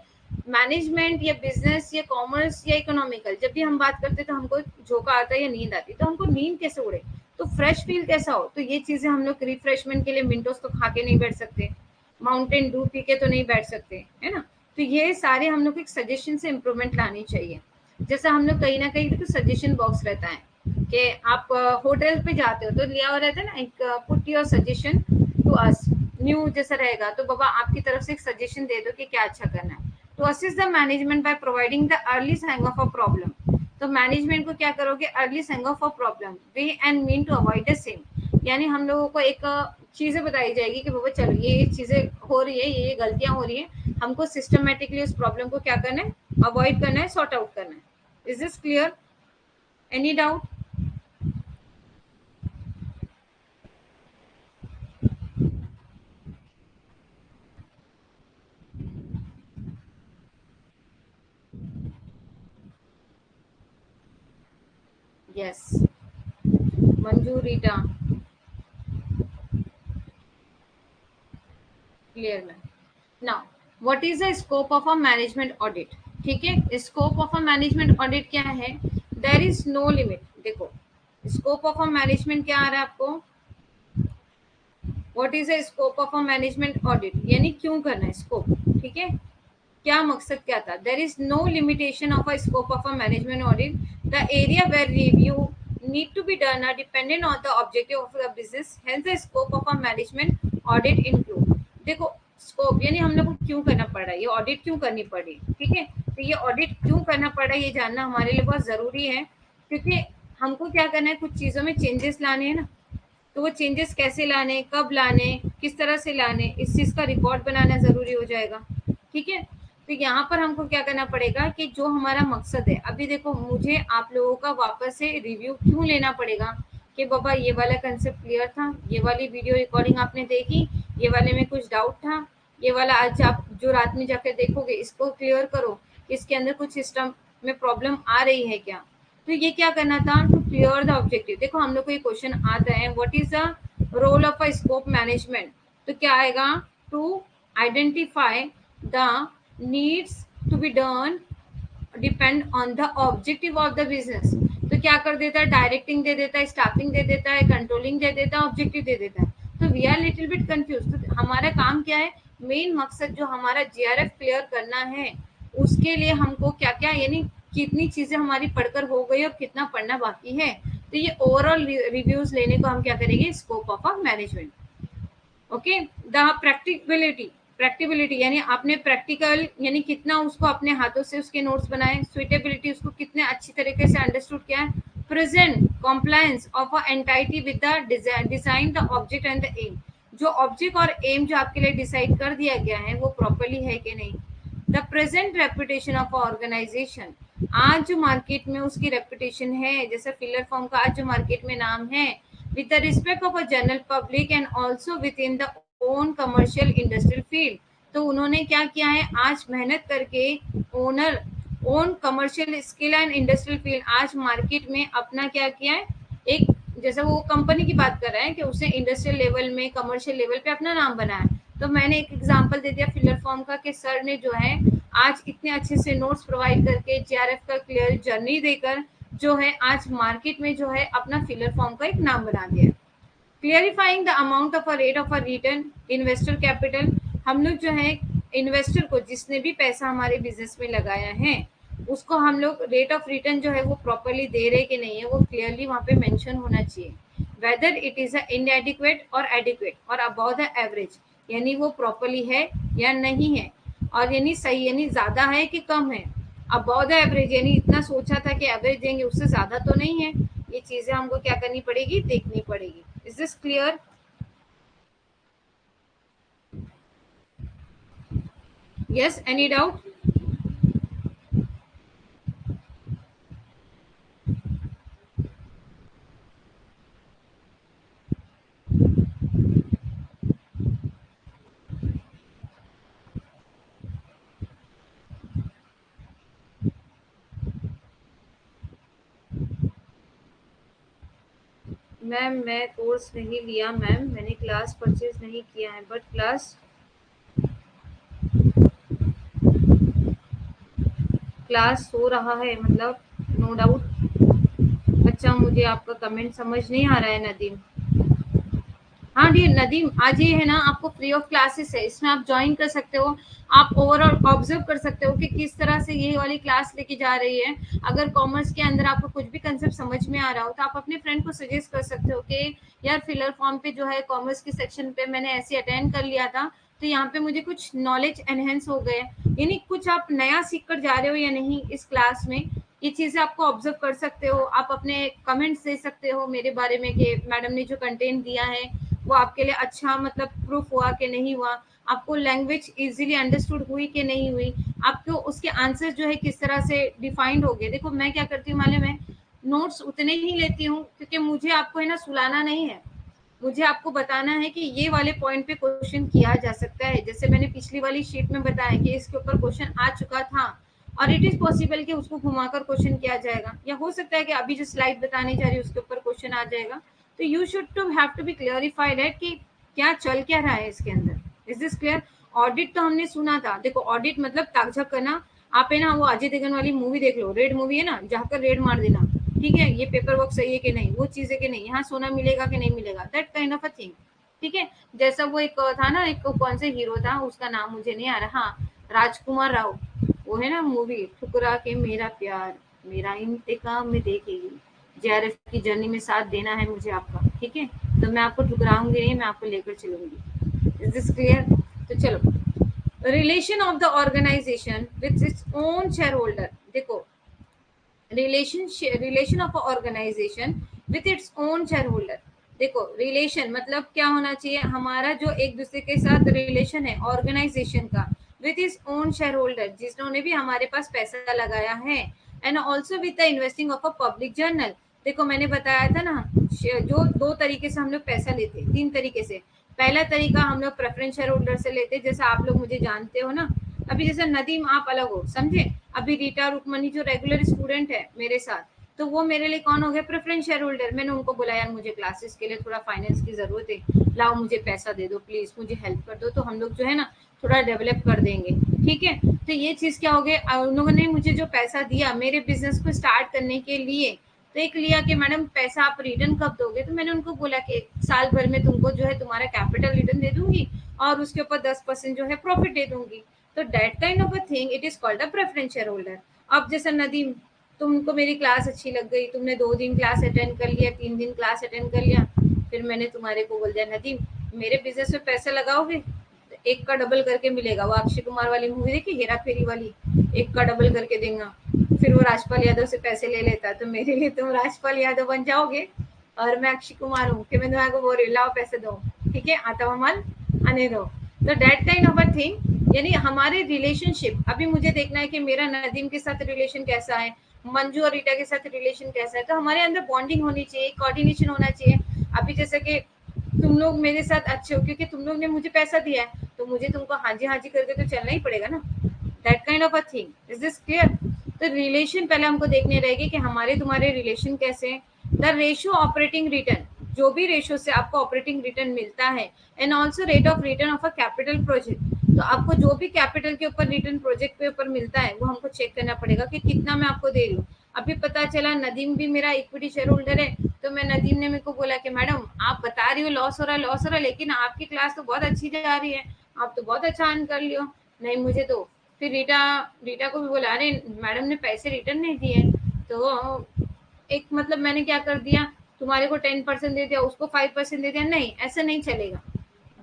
मैनेजमेंट या बिजनेस या कॉमर्स या इकोनॉमिकल जब भी हम बात करते हैं तो हमको झोंका आता है या नींद आती है, तो हमको नींद कैसे उड़े, तो फ्रेश फील कैसा हो, तो ये चीजें हम लोग रिफ्रेशमेंट के लिए मिंटोस तो खा के नहीं बैठ सकते, माउंटेन ड्यू पी के तो नहीं बैठ सकते, है ना। तो ये सारे हम लोग को एक सजेशन से इम्प्रूवमेंट लानी चाहिए। जैसा हम लोग कहीं ना कहीं तो सजेशन बॉक्स रहता है कि आप होटल पे जाते हो तो लिया हुआ रहता है ना, एक put your suggestion to us, new जैसा रहेगा तो बाबा आपकी तरफ से एक सजेशन दे दो कि क्या अच्छा करना है। To assist the management by providing the early sign of a problem, तो मैनेजमेंट को क्या करोगे, early sign of a problem way and mean to avoid the same, यानी हम लोगों को एक चीजें बताई जाएगी कि बाबा चलो ये चीजें हो रही है, ये गलतियां हो रही है, हमको सिस्टमेटिकली उस प्रॉब्लम को क्या करना है, अवॉइड करना है, सॉर्ट आउट करना है। Is this clear? Any doubt? Yes, Manju, Rita, clear ma'am. Now what is the scope of a management audit? ठीक है, scope of a management audit क्या है, देयर इज नो लिमिट। देखो स्कोप ऑफ अ मैनेजमेंट क्या आ रहा है आपको, what is the scope of a management audit, यानी क्यों करना है स्कोप, ठीक है, क्या मकसद क्या था। There is no limitation of a scope of a management audit, the area where review need to be done are dependent on the objective of the business, hence the scope of a management audit include। देखो स्कोप यानी हम लोग को क्यों करना पड़ रहा है, ये ऑडिट क्यों करनी पड़ी, ठीक है। तो ये ऑडिट क्यों करना पड़ रहा है ये जानना हमारे लिए बहुत जरूरी है, क्योंकि हमको क्या करना है, कुछ चीजों में चेंजेस लाने हैं ना, तो वो चेंजेस कैसे लाने, कब लाने, किस तरह से लाने, इस चीज का रिकॉर्ड बनाना जरूरी हो जाएगा, ठीक है। तो यहाँ पर हमको क्या करना पड़ेगा कि जो हमारा मकसद है, अभी देखो मुझे आप लोगों का वापस से रिव्यू क्यों लेना पड़ेगा कि बाबा ये वाला कंसेप्ट क्लियर था, ये वाली वीडियो रिकॉर्डिंग आपने देखी, ये वाले में कुछ डाउट था, ये वाला आज आप जो रात में जाकर देखोगे इसको क्लियर करो, इसके अंदर कुछ सिस्टम में प्रॉब्लम आ रही है क्या। तो ये क्या करना था, टू क्लियर द ऑब्जेक्टिव। देखो हम लोग को ये क्वेश्चन आता है, what is the role of a scope management, तो क्या आएगा, to identify the needs to be done depend on the objective of the business. तो क्या कर देता है, डायरेक्टिंग दे देता है, स्टाफिंग दे देता है, कंट्रोलिंग दे देता है, ऑब्जेक्टिव दे देता है। तो we are little bit confuse. तो हमारा काम क्या है, मेन मकसद जो हमारा जीआरएफ क्लियर करना है उसके लिए हमको क्या क्या यानी कितनी चीजें हमारी पढ़कर हो गई और कितना पढ़ना बाकी है। तो ये ओवरऑल रिव्यूज लेने को हम क्या करेंगे, scope of a management. Okay, the practicability, practicability यानी आपने प्रैक्टिकल यानी कितना उसको अपने हाथों से उसके नोट्स बनाए, सुइटेबिलिटी उसको कितने अच्छी तरीके से अंडरस्टूड किया है, present compliance of a entity with the design the object and the aim, जो ऑब्जेक्ट और एम जो आपके लिए डिसाइड कर दिया गया है वो प्रॉपरली है कि नहीं। The present reputation of organization, आज जो मार्केट में उसकी रेपुटेशन है, जैसे फिलर फॉर्म का आज जो मार्केट में नाम है, with the respect of a general public and also within the own commercial industrial field। तो उन्होंने क्या किया है, आज मेहनत करके owner own commercial skill and industrial field आज मार्केट में अपना क्या किया है, एक जैसे वो कंपनी की बात कर रहा है कि उसने इंडस्ट्रियल लेवल में कमर्शियल लेवल पे अपना नाम बनाया। तो मैंने एक एग्जांपल दे दिया फिलर फॉर्म का कि सर ने जो है आज इतने अच्छे से नोट्स प्रोवाइड करके जीआरएफ का क्लियर जर्नी देकर जो है आज मार्केट में जो है अपना फिलर फॉर्म का एक नाम बना दिया। Clarifying the amount of a rate of a return investor capital, हम लोग जो है इन्वेस्टर को जिसने भी पैसा हमारे बिजनेस में लगाया है उसको हम लोग रेट ऑफ रिटर्न जो है वो प्रॉपरली दे रहे कि नहीं है वो क्लियरली वहाँ पे मेंशन होना चाहिए। वेदर इट इज इनएडिक्वेट और एडिक्वेट और अबाउट द एवरेज, यानी वो प्रॉपरली है या नहीं है, और यानी सही यानी ज्यादा है कि कम है। अबाउट द एवरेज यानी इतना सोचा था कि एवरेज देंगे उससे ज्यादा तो नहीं है। ये चीजें हमको क्या करनी पड़ेगी, देखनी पड़ेगी। Is this clear? Yes, any doubt? Ma'am मैं कोर्स नहीं लिया मैम, मैंने क्लास परचेज नहीं किया है, बट क्लास हो रहा है, मतलब नो डाउट। अच्छा, मुझे आपका कमेंट समझ नहीं आ रहा है नदीम। हाँ डी नदीम, आज ये है ना, आपको फ्री ऑफ क्लासेस है, इसमें आप ज्वाइन कर सकते हो। आप ओवरऑल ऑब्जर्व कर सकते हो कि किस तरह से ये वाली क्लास लेके जा रही है। अगर कॉमर्स के अंदर आपको कुछ भी कंसेप्ट समझ में आ रहा हो तो आप अपने फ्रेंड को सजेस्ट कर सकते हो कि यार फिलर फॉर्म पे जो है कॉमर्स के सेक्शन पे मैंने ऐसे अटेंड कर लिया था, तो यहाँ पे मुझे कुछ नॉलेज एनहेंस हो गए, यानी कुछ आप नया सीख कर जा रहे हो या नहीं इस क्लास में, ये चीजें आपको ऑब्जर्व कर सकते हो। आप अपने कमेंट्स दे सकते हो मेरे बारे में कि मैडम ने जो कंटेंट दिया है वो आपके लिए अच्छा मतलब प्रूफ हुआ कि नहीं हुआ, आपको लैंग्वेज इजीली अंडरस्टूड हुई कि नहीं हुई, आपको उसके आंसर जो है किस तरह से डिफाइंड हो गए। देखो मैं क्या करती हूँ मालूम है, नोट्स उतने ही लेती हूँ क्योंकि मुझे आपको है ना सुलाना नहीं है, मुझे आपको बताना है कि ये वाले पॉइंट पे क्वेश्चन किया जा सकता है। जैसे मैंने पिछली वाली शीट में बताया कि इसके ऊपर क्वेश्चन आ चुका था और इट इज पॉसिबल कि उसको घुमाकर क्वेश्चन किया जाएगा, या हो सकता है कि अभी जो स्लाइड बताने जा रही है उसके ऊपर क्वेश्चन आ जाएगा। तो you should to have to be clarified है कि क्या चल क्या रहा है इसके अंदर। Is this clear? ऑडिट तो हमने सुना था, देखो ऑडिट मतलब ताकझक करना। आप है ना वो अजय देवगन वाली मूवी देख लो, रेड मूवी है ना, जाकर रेड मार देना, ठीक है, ये पेपर वर्क सही है कि नहीं, वो चीज है कि नहीं, यहाँ सोना मिलेगा कि नहीं मिलेगा, that kind of a thing. ठीक है, जैसा वो एक था ना, एक कौन से हीरो था उसका नाम मुझे नहीं आ रहा, हाँ राजकुमार राव, वो है ना मूवी ठुकरा के मेरा प्यार मेरा इंतकाम में देखेगी, जेआरएफ की जर्नी में साथ देना है मुझे आपका, ठीक है, तो मैं आपको ठुकराऊंगी नहीं, मैं आपको लेकर चलूंगी। Is this clear? तो चलो, relation of the organization with its own share holder. देखो relation of organization with its own share holder. देखो रिलेशन मतलब क्या होना चाहिए, हमारा जो एक दूसरे के साथ रिलेशन है ऑर्गेनाइजेशन का, with is own share holder, जिन्होंने भी हमारे पास पैसा लगाया है, and also with the investing of a public journal. देखो मैंने बताया था ना, जो दो तरीके से हम लोग पैसा लेते, तीन तरीके से। पहला तरीका हम लोग प्रेफरेंस शेयर होल्डर से लेते, जैसे आप लोग मुझे जानते हो ना, अभी जैसे नदीम आप अलग हो, समझे, अभी रीटा रुकमनी जो रेगुलर स्टूडेंट है मेरे साथ, तो वो मेरे लिए कौन हो गया, प्रेफरेंस शेयर होल्डर। मैंने उनको बोला यार मुझे क्लासेस के लिए थोड़ा फाइनेंस की जरूरत है, लाओ मुझे पैसा दे दो प्लीज, मुझे हेल्प कर दो, तो हम लोग जो है ना थोड़ा डेवलप कर देंगे, ठीक है। तो ये चीज क्या हो गया, उन लोगों ने मुझे जो पैसा दिया मेरे बिजनेस को स्टार्ट करने के लिए, तो एक लिया कि मैडम पैसा आप रिटर्न कब दोगे, तो मैंने उनको बोला कि साल भर में तुमको जो है तुम्हारा कैपिटल रिटर्न दे दूंगी और उसके ऊपर 10% जो है प्रॉफिट दे दूंगी। तो that kind of a thing it is called a preference share holder. अब जैसे नदीम, तुमको मेरी क्लास अच्छी लग गई, तुमने 2 दिन क्लास अटेंड कर लिया, 3 दिन क्लास अटेंड कर लिया, फिर मैंने तुम्हारे को बोल दिया नदीम मेरे बिजनेस में पैसा लगाओगे तो एक का डबल करके मिलेगा। वो अक्षय कुमार वाली मूवी देखी हेरा फेरी वाली, एक का डबल करके देगा, फिर वो राजपाल यादव से पैसे ले लेता, तो मेरे लिए तुम राजपाल यादव बन जाओगे और मैं अक्षय कुमार हूँ कि मैं तुम्हारे को बोल रही लाओ पैसे दो, ठीक है, आता हुआ माल आने दो। तो that kind of a thing, यानी हमारे रिलेशनशिप, अभी मुझे देखना है कि मेरा नदीम के साथ रिलेशन कैसा है, मंजू और रीटा के साथ रिलेशन कैसा है, तो हमारे अंदर बॉन्डिंग होनी चाहिए, कोऑर्डिनेशन होना चाहिए। अभी जैसे कि तुम लोग मेरे साथ अच्छे हो क्योंकि तुम लोग ने मुझे पैसा दिया है, तो मुझे तुमको हाँ जी करके तो चलना ही पड़ेगा ना, that kind of a thing. Is this clear? तो रिलेशन पहले हमको देखने रहेगी कि हमारे तुम्हारे रिलेशन कैसे हैं। द रेशियो ऑपरेटिंग रिटर्न, जो भी रेशियो से आपको ऑपरेटिंग रिटर्न मिलता है, and also rate of return of a capital project, तो आपको जो भी कैपिटल के ऊपर रिटर्न प्रोजेक्ट के ऊपर मिलता है वो हमको चेक करना पड़ेगा कि कितना मैं आपको दे रही हूँ। अभी पता चला नदीम भी मेरा इक्विटी शेयर होल्डर है, तो मैं नदीम ने मेरे को बोला कि मैडम आप बता रही हो लॉस हो रहा है लॉस हो रहा है, लेकिन आपकी क्लास तो बहुत अच्छी जा रही है, आप तो बहुत अच्छा अर्न कर लियो, नहीं मुझे दो। फिर रीटा रीटा को भी बोला अरे मैडम ने पैसे रिटर्न नहीं दिए, तो एक मतलब मैंने क्या कर दिया, तुम्हारे को 10% दे दिया, उसको 5% दे दिया, नहीं ऐसा नहीं चलेगा।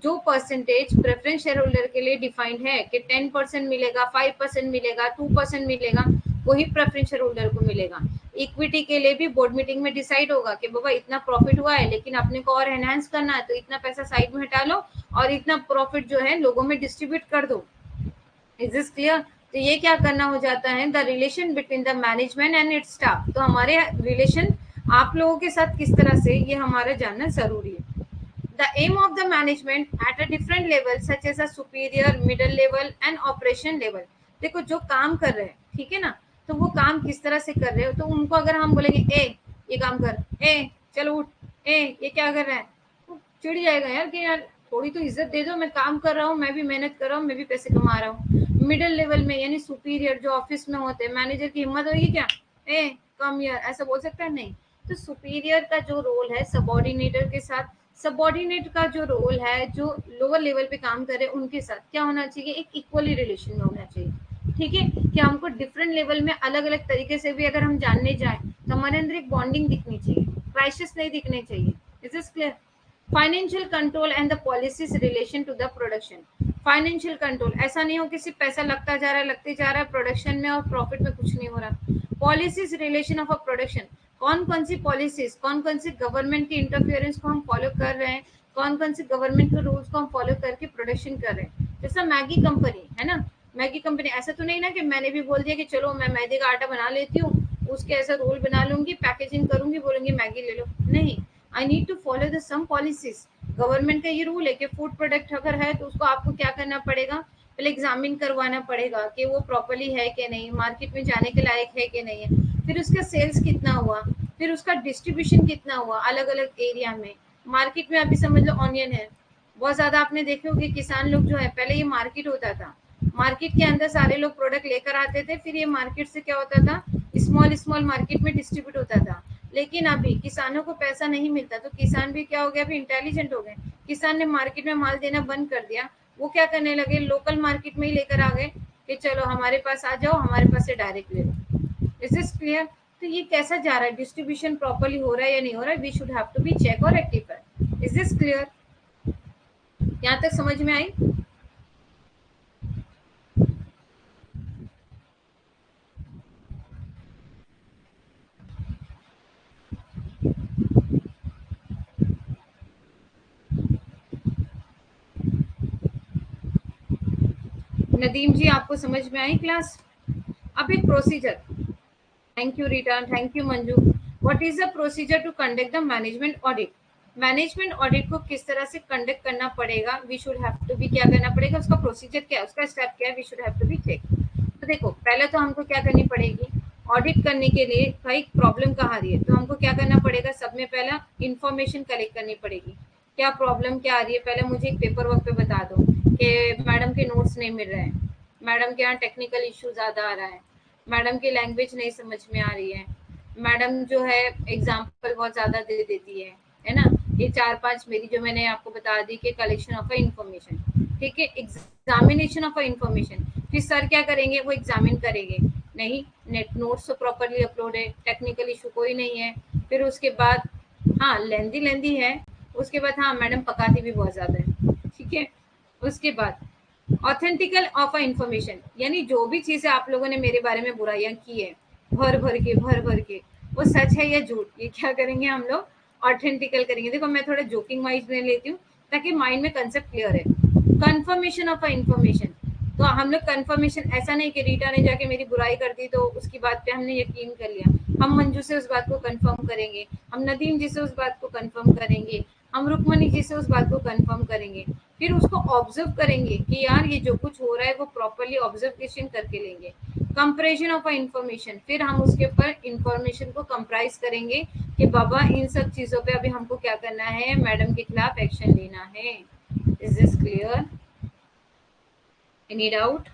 जो परसेंटेज प्रेफरेंस शेयर होल्डर के लिए डिफाइंड है कि 10% मिलेगा, 5% मिलेगा, 2% मिलेगा, वही प्रेफरेंस शेयर होल्डर को मिलेगा। इक्विटी के लिए भी बोर्ड मीटिंग में डिसाइड होगा कि बाबा इतना प्रॉफिट हुआ है लेकिन अपने को और एनहांस करना है, तो इतना पैसा साइड में हटा लो और इतना प्रॉफिट जो है लोगों में डिस्ट्रीब्यूट कर दो। Is this clear? तो ये क्या करना हो जाता है, the relation between the management and it's staff, तो हमारे रिलेशन आप लोगों के साथ किस तरह से, ये हमारा जानना जरूरी है। The aim of the management at a different level such as a superior, middle level and operation level, देखो जो काम कर रहे हैं, ठीक है ना, तो वो काम किस तरह से कर रहे हो, तो उनको अगर हम बोलेंगे ए ये काम कर, ए चलो उठ, ये क्या कर रहा है, तो चिढ़ जाएगा यार कि यार थोड़ी तो इज्जत दे दो, मैं काम कर रहा हूँ, मैं भी मेहनत कर रहा हूँ, मैं भी पैसे कमा रहा हूँ। मिडिल लेवल में यानी सुपीरियर जो ऑफिस में होते हैं, मैनेजर की हिम्मत होगी क्या, ए कम यार, ऐसा बोल सकता है? नहीं। तो सुपीरियर का जो रोल है सबॉर्डिनेटर के साथ, सबॉर्डिनेट का जो रोल है जो लोअर लेवल पे काम करे उनके साथ क्या होना चाहिए, एक इक्वली रिलेशन में होना चाहिए। ठीक है, कि हमको डिफरेंट लेवल में अलग अलग तरीके से भी अगर हम जानने जाएं तो हमारे अंदर एक बॉन्डिंग दिखनी चाहिए, क्राइसिस नहीं दिखने चाहिए। Is this clear? Financial control and the policies relation to the production. Financial control, ऐसा नहीं हो कि सिर्फ पैसा लगता जा रहा है लगते जा रहा है प्रोडक्शन में और प्रॉफिट में कुछ नहीं हो रहा। Policies relation of a production, कौन कौन सी पॉलिसीज, कौन कौन सी गवर्नमेंट की इंटरफियरेंस को हम फॉलो कर रहे हैं, कौन कौन सी गवर्नमेंट के रूल्स को हम फॉलो करके प्रोडक्शन कर रहे हैं। जैसा मैगी कंपनी है ना, मैगी कंपनी ऐसा तो नहीं ना कि मैंने भी बोल दिया कि चलो मैं मैदे का आटा बना लेती हूँ, उसके ऐसा रोल बना लूंगी, पैकेजिंग करूंगी, बोलूंगी मैगी ले लो। नहीं, I need to follow the some policies. Government का ये रूल है कि फूड प्रोडक्ट अगर है तो उसको आपको क्या करना पड़ेगा, पहले एग्जामिन करवाना पड़ेगा कि वो प्रॉपर्ली है कि नहीं, मार्केट में जाने के लायक है कि नहीं है, फिर उसका सेल्स कितना हुआ, फिर उसका डिस्ट्रीब्यूशन कितना हुआ अलग अलग एरिया में। मार्केट में अभी समझ लो ऑनियन है, बहुत ज्यादा आपने देखे होंगे किसान लोग जो है, पहले ये मार्केट होता था, मार्केट के अंदर सारे लोग प्रोडक्ट लेकर आते थे, फिर ये मार्केट से क्या होता था, स्मॉल स्मॉल मार्केट में डिस्ट्रीब्यूट होता था। लेकिन अभी किसानों को पैसा नहीं मिलता तो किसान भी क्या हो गया, अभी इंटेलिजेंट हो गए, किसान ने मार्केट में माल देना बंद कर दिया, वो क्या करने लगे, लोकल मार्केट में ही लेकर आ गए कि चलो हमारे पास आ जाओ, हमारे पास से डायरेक्ट ले लो। Is this clear? तो ये कैसा जा रहा है, डिस्ट्रीब्यूशन प्रॉपर्ली हो रहा है या नहीं हो रहा है, we should have to be check और रेक्टिफाई। Is this clear? यहाँ तक समझ में आई? नदीम जी आपको समझ में आई क्लास? अब एक procedure, thank you Rita, thank you Manju. What is the procedure to conduct the management audit? Management audit को किस तरह से कंडक्ट करना पड़ेगा, we should have to be, क्या करना पड़ेगा, उसका प्रोसीजर क्या है, उसका स्टेप क्या है, we should have to be check. तो देखो पहले तो हमको क्या करनी पड़ेगी, ऑडिट करने के लिए भाई प्रॉब्लम कहाँ आ रही है, तो हमको क्या करना पड़ेगा, सब में पहला इंफॉर्मेशन कलेक्ट करनी पड़ेगी, क्या प्रॉब्लम क्या आ रही है, पहले मुझे एक पेपर वर्क पे बता दो कि मैडम के नोट्स नहीं मिल रहे हैं, मैडम के यहाँ टेक्निकल इशू ज्यादा आ रहा है, मैडम की लैंग्वेज नहीं समझ में आ रही है, मैडम जो है एग्जाम्पल बहुत ज्यादा दे देती है ना। ये 4-5 मेरी जो मैंने आपको बता दी कि कलेक्शन ऑफ इंफॉर्मेशन, ठीक है, एग्जामिनेशन ऑफ इंफॉर्मेशन। फिर सर क्या करेंगे, वो एग्जामिन करेंगे, नहीं नेट नोट्स तो प्रॉपरली अपलोड है, टेक्निकल इशू कोई नहीं है। फिर उसके बाद हाँ लेंदी लेंदी है, उसके बाद हाँ मैडम पकाती भी बहुत ज्यादा है, ठीक है। उसके बाद ऑथेंटिकल ऑफ अ इंफॉर्मेशन, यानी जो भी चीजें आप लोगों ने मेरे बारे में बुराइयां की है भर भर के वो सच है या झूठ, ये क्या करेंगे हम लोग, ऑथेंटिकल करेंगे। देखो मैं थोड़ा जोकिंग वाइज में लेती हूँ ताकि माइंड में कंसेप्ट क्लियर है। कंफर्मेशन ऑफ अ इंफॉर्मेशन, तो हम लोग कंफर्मेशन, ऐसा नहीं कि रीटा ने जाके मेरी बुराई कर दी तो उसकी बात पे हमने यकीन कर लिया, हम मंजू से उस बात को कंफर्म करेंगे, हम नदीम जी से उस बात को कंफर्म करेंगे, हम रुक्मणी जी से उस बात को कंफर्म करेंगे, फिर उसको ऑब्जर्व करेंगे कि यार ये जो कुछ हो रहा है वो प्रॉपरली ऑब्जर्वेशन करके लेंगे। कंपैरिजन ऑफ इंफॉर्मेशन, फिर हम उसके ऊपर इंफॉर्मेशन को कंप्राइज करेंगे कि बाबा इन सब चीजों पे अभी हमको क्या करना है, मैडम के खिलाफ एक्शन लेना है। Is this clear? Any doubt?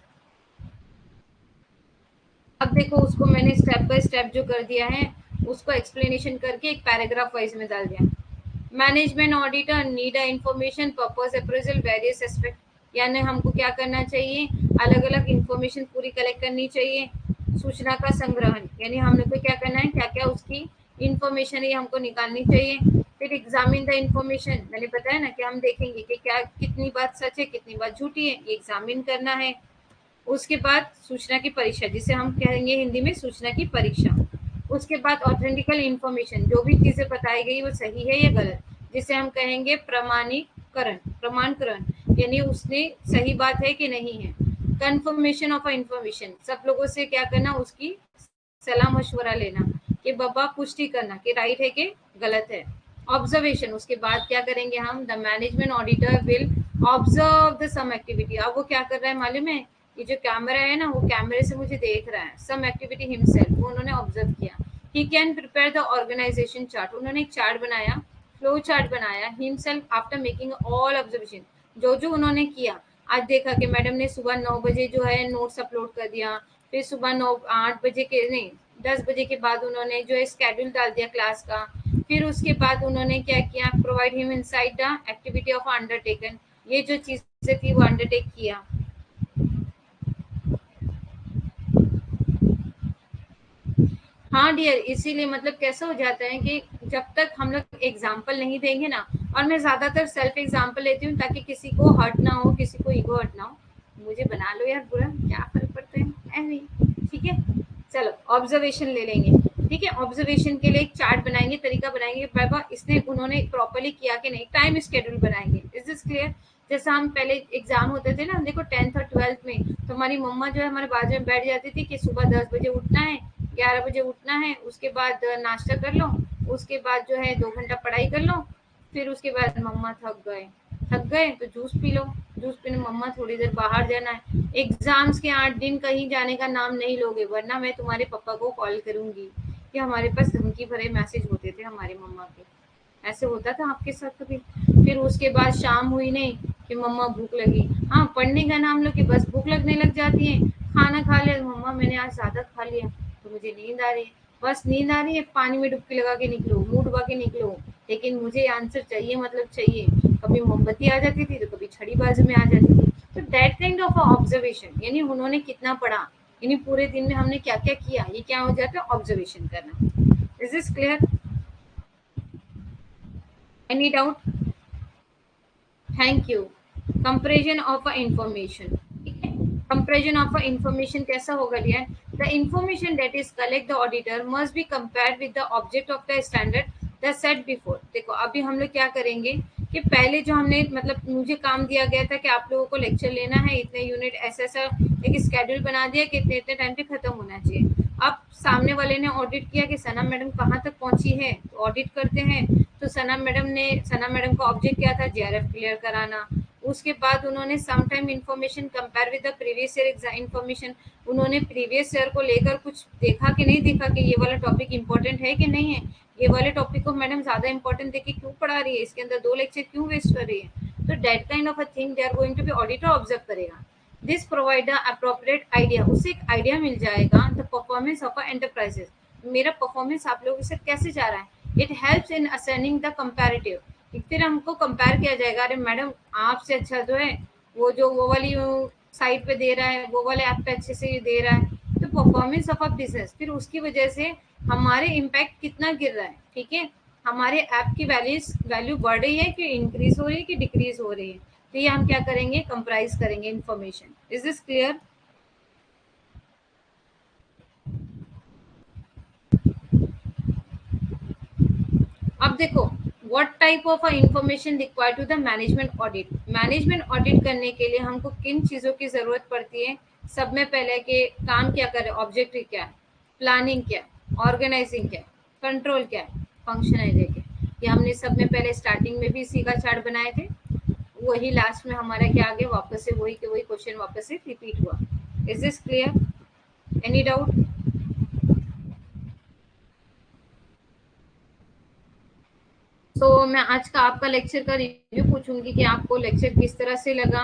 अब देखो उसको मैंने स्टेप बाय स्टेप जो कर दिया है उसको एक्सप्लेनेशन करके एक पैराग्राफ वाइज में डाल दिया। Management auditor need a information purpose appraisal various aspect, यानी हमको क्या करना चाहिए, अलग अलग इंफॉर्मेशन पूरी कलेक्ट करनी चाहिए। सूचना का संग्रहण, यानी हम लोग को क्या करना है, क्या क्या उसकी इंफॉर्मेशन है हमको निकालनी चाहिए। फिर एग्जामिन द इंफॉर्मेशन, मैंने बताया ना कि हम देखेंगे कि क्या कितनी बात सच है कितनी बात झूठी है, ये एग्जामिन करना है। उसके बाद सूचना की परीक्षा, जिसे हम कहेंगे हिंदी में सूचना की परीक्षा। उसके बाद ऑथेंटिकल इंफॉर्मेशन, जो भी चीजें बताई गई वो सही है या गलत, जिसे हम कहेंगे प्रमाणीकरण, प्रमाणकरण, यानी उसने सही बात है कि नहीं है। कंफर्मेशन ऑफ इंफॉर्मेशन, सब लोगों से क्या करना, उसकी सलाह मशवरा लेना कि बाबा पुष्टि करना कि राइट है कि गलत है। ऑब्जर्वेशन, उसके बाद क्या करेंगे हम, the management auditor will observe the some activity. अब वो क्या कर रहा है मालूम है, ये जो कैमरा है ना वो कैमरे से मुझे देख रहा है, सम एक्टिविटी हिमसेल्फ, वो उन्होंने ऑब्जर्व किया। He can prepare the organization chart, उन्होंने एक चार्ट बनाया, फ्लो चार्ट बनाया himself after making all observation, जो जो उन्होंने किया। आज देखा कि मैडम ने सुबह 9 बजे जो है नोट्स अपलोड कर दिया, फिर सुबह 8 बजे के नहीं 10 बजे के बाद उन्होंने जो है स्केड्यूल डाल दिया क्लास का। फिर उसके बाद उन्होंने क्या किया, provide him inside the activity of undertaken, ये जो चीजें थी वो अंडरटेक किया। हाँ डियर, इसीलिए मतलब कैसा हो जाता है कि जब तक हम लोग एग्जाम्पल नहीं देंगे ना, और मैं ज्यादातर सेल्फ एग्जाम्पल लेती हूँ ताकि किसी को हर्ट ना हो, किसी को ईगो हर्ट ना हो। मुझे बना लो यार बुरा, क्या फर्क पड़ता है, ऐसे ही, ठीक है। चलो ऑब्जर्वेशन ले लेंगे, ठीक है। ऑब्जर्वेशन के लिए एक चार्ट बनाएंगे, तरीका बनाएंगे, बाबा इसने उन्होंने प्रॉपरली किया कि नहीं, टाइम शेड्यूल बनाएंगे। Is this clear? जैसा हम पहले एग्जाम होते थे ना, देखो 10th और 12th में, तो हमारी मम्मा जो है हमारे बाजू में बैठ जाती थी कि सुबह 10 बजे उठना है, 11 बजे उठना है, उसके बाद नाश्ता कर लो, उसके बाद जो है 2 घंटा पढ़ाई कर लो, फिर उसके बाद मम्मा थक गए तो जूस पी लो, जूस पीने मम्मा थोड़ी देर बाहर जाना है। एग्जाम्स के 8 दिन कहीं जाने का नाम नहीं लोगे, वरना मैं तुम्हारे पापा को कॉल करूंगी। कि हमारे पास धमकी भरे मैसेज होते थे हमारी मम्मा के, ऐसे होता था आपके साथ कभी? फिर उसके बाद शाम हुई नहीं कि मम्मा भूख लगी, हाँ पढ़ने का नाम लो कि बस भूख लगने लग जाती है। खाना खा लिया, मम्मा मैंने आज ज्यादा खा लिया तो मुझे नींद आ रही है, बस नींद आ रही है, पानी में डुबकी लगा के निकलो, मुंह डुबा के निकलो, लेकिन मुझे आंसर चाहिए, मतलब चाहिए। कभी मोमबत्ती आ जाती थी तो कभी छड़ी बाजू में आ जाती थी। तो दैट काइंड ऑफ ऑब्जर्वेशन, यानी उन्होंने कितना पढ़ा, यानी पूरे दिन में हमने क्या क्या किया, ये क्या हो जाता है, ऑब्जर्वेशन करना। Is this clear? Any doubt? Thank you. Comparison of information, ठीक है। कंपेरिजन ऑफ इंफॉर्मेशन कैसा होगा dear? The information that is collect the auditor must be compared with the object of the standard the set before. देखो अभी हम लोग क्या करेंगे कि पहले जो हमने मतलब मुझे काम दिया गया था कि आप लोगों को लेक्चर लेना है, इतने यूनिट ऐसा ऐसा एक स्केड्यूल बना दिया कि इतने इतने टाइम पे खत्म होना चाहिए। अब सामने वाले ने ऑडिट किया कि सना मैडम कहाँ तक पहुंची है, तो ऑडिट करते हैं। तो सना मैडम का ऑब्जेक्ट क्या था, जीआरएफ क्लियर कराना। उसके बाद उन्होंने some time information compare with the previous year information, उन्होंने प्रीवियस ईयर को लेकर कुछ देखा कि नहीं देखा कि ये वाला टॉपिक इंपॉर्टेंट है कि नहीं है, ये वाले टॉपिक को मैडम ज्यादा इंपॉर्टेंट देके क्यों पढ़ा रही है, इसके अंदर 2 लेक्चर क्यों वेस्ट कर रही है। तो that kind of a thing they are going to be auditor observe करेगा। दिस प्रोवाइड अप्रोप्रिएट आइडिया, उससे एक आइडिया मिल जाएगा द परफॉर्मेंस ऑफ एंटरप्राइजेस, मेरा परफॉर्मेंस आप लोगों से कैसे जा रहा है। It helps in assessing the comparative, फिर हमको कंपेयर किया जाएगा, अरे मैडम आपसे अच्छा जो है वो वाली साइट पे दे रहा है, वो वाले ऐप पे अच्छे से ये दे रहा है। तो परफॉर्मेंस ऑफ अ बिजनेस, फिर उसकी वजह से हमारे इम्पैक्ट कितना गिर रहा है, ठीक है। हमारे ऐप की वैल्यू बढ़ रही है कि इंक्रीज हो रही है कि डिक्रीज हो रही है। तो ये हम क्या करेंगे, कंप्राइज करेंगे इन्फॉर्मेशन। Is this clear? अब देखो what type of information required to the management audit. Management audit करने के लिए हमको किन चीजों की जरूरत पड़ती है? सब में पहले के काम क्या करे, ऑब्जेक्टिव क्या है, प्लानिंग क्या है, ऑर्गेनाइजिंग क्या है, कंट्रोल क्या है, फंक्शनल क्या है। ये हमने सब में पहले स्टार्टिंग में भी इसी का चार्ट बनाए थे, वही लास्ट में हमारा क्या आगे वापस से वही के वही क्वेश्चन वापस से रिपीट हुआ। Is this clear? Any doubt? मैं आज का आपका लेक्चर का रिव्यू पूछूंगी कि आपको लेक्चर किस तरह से लगा।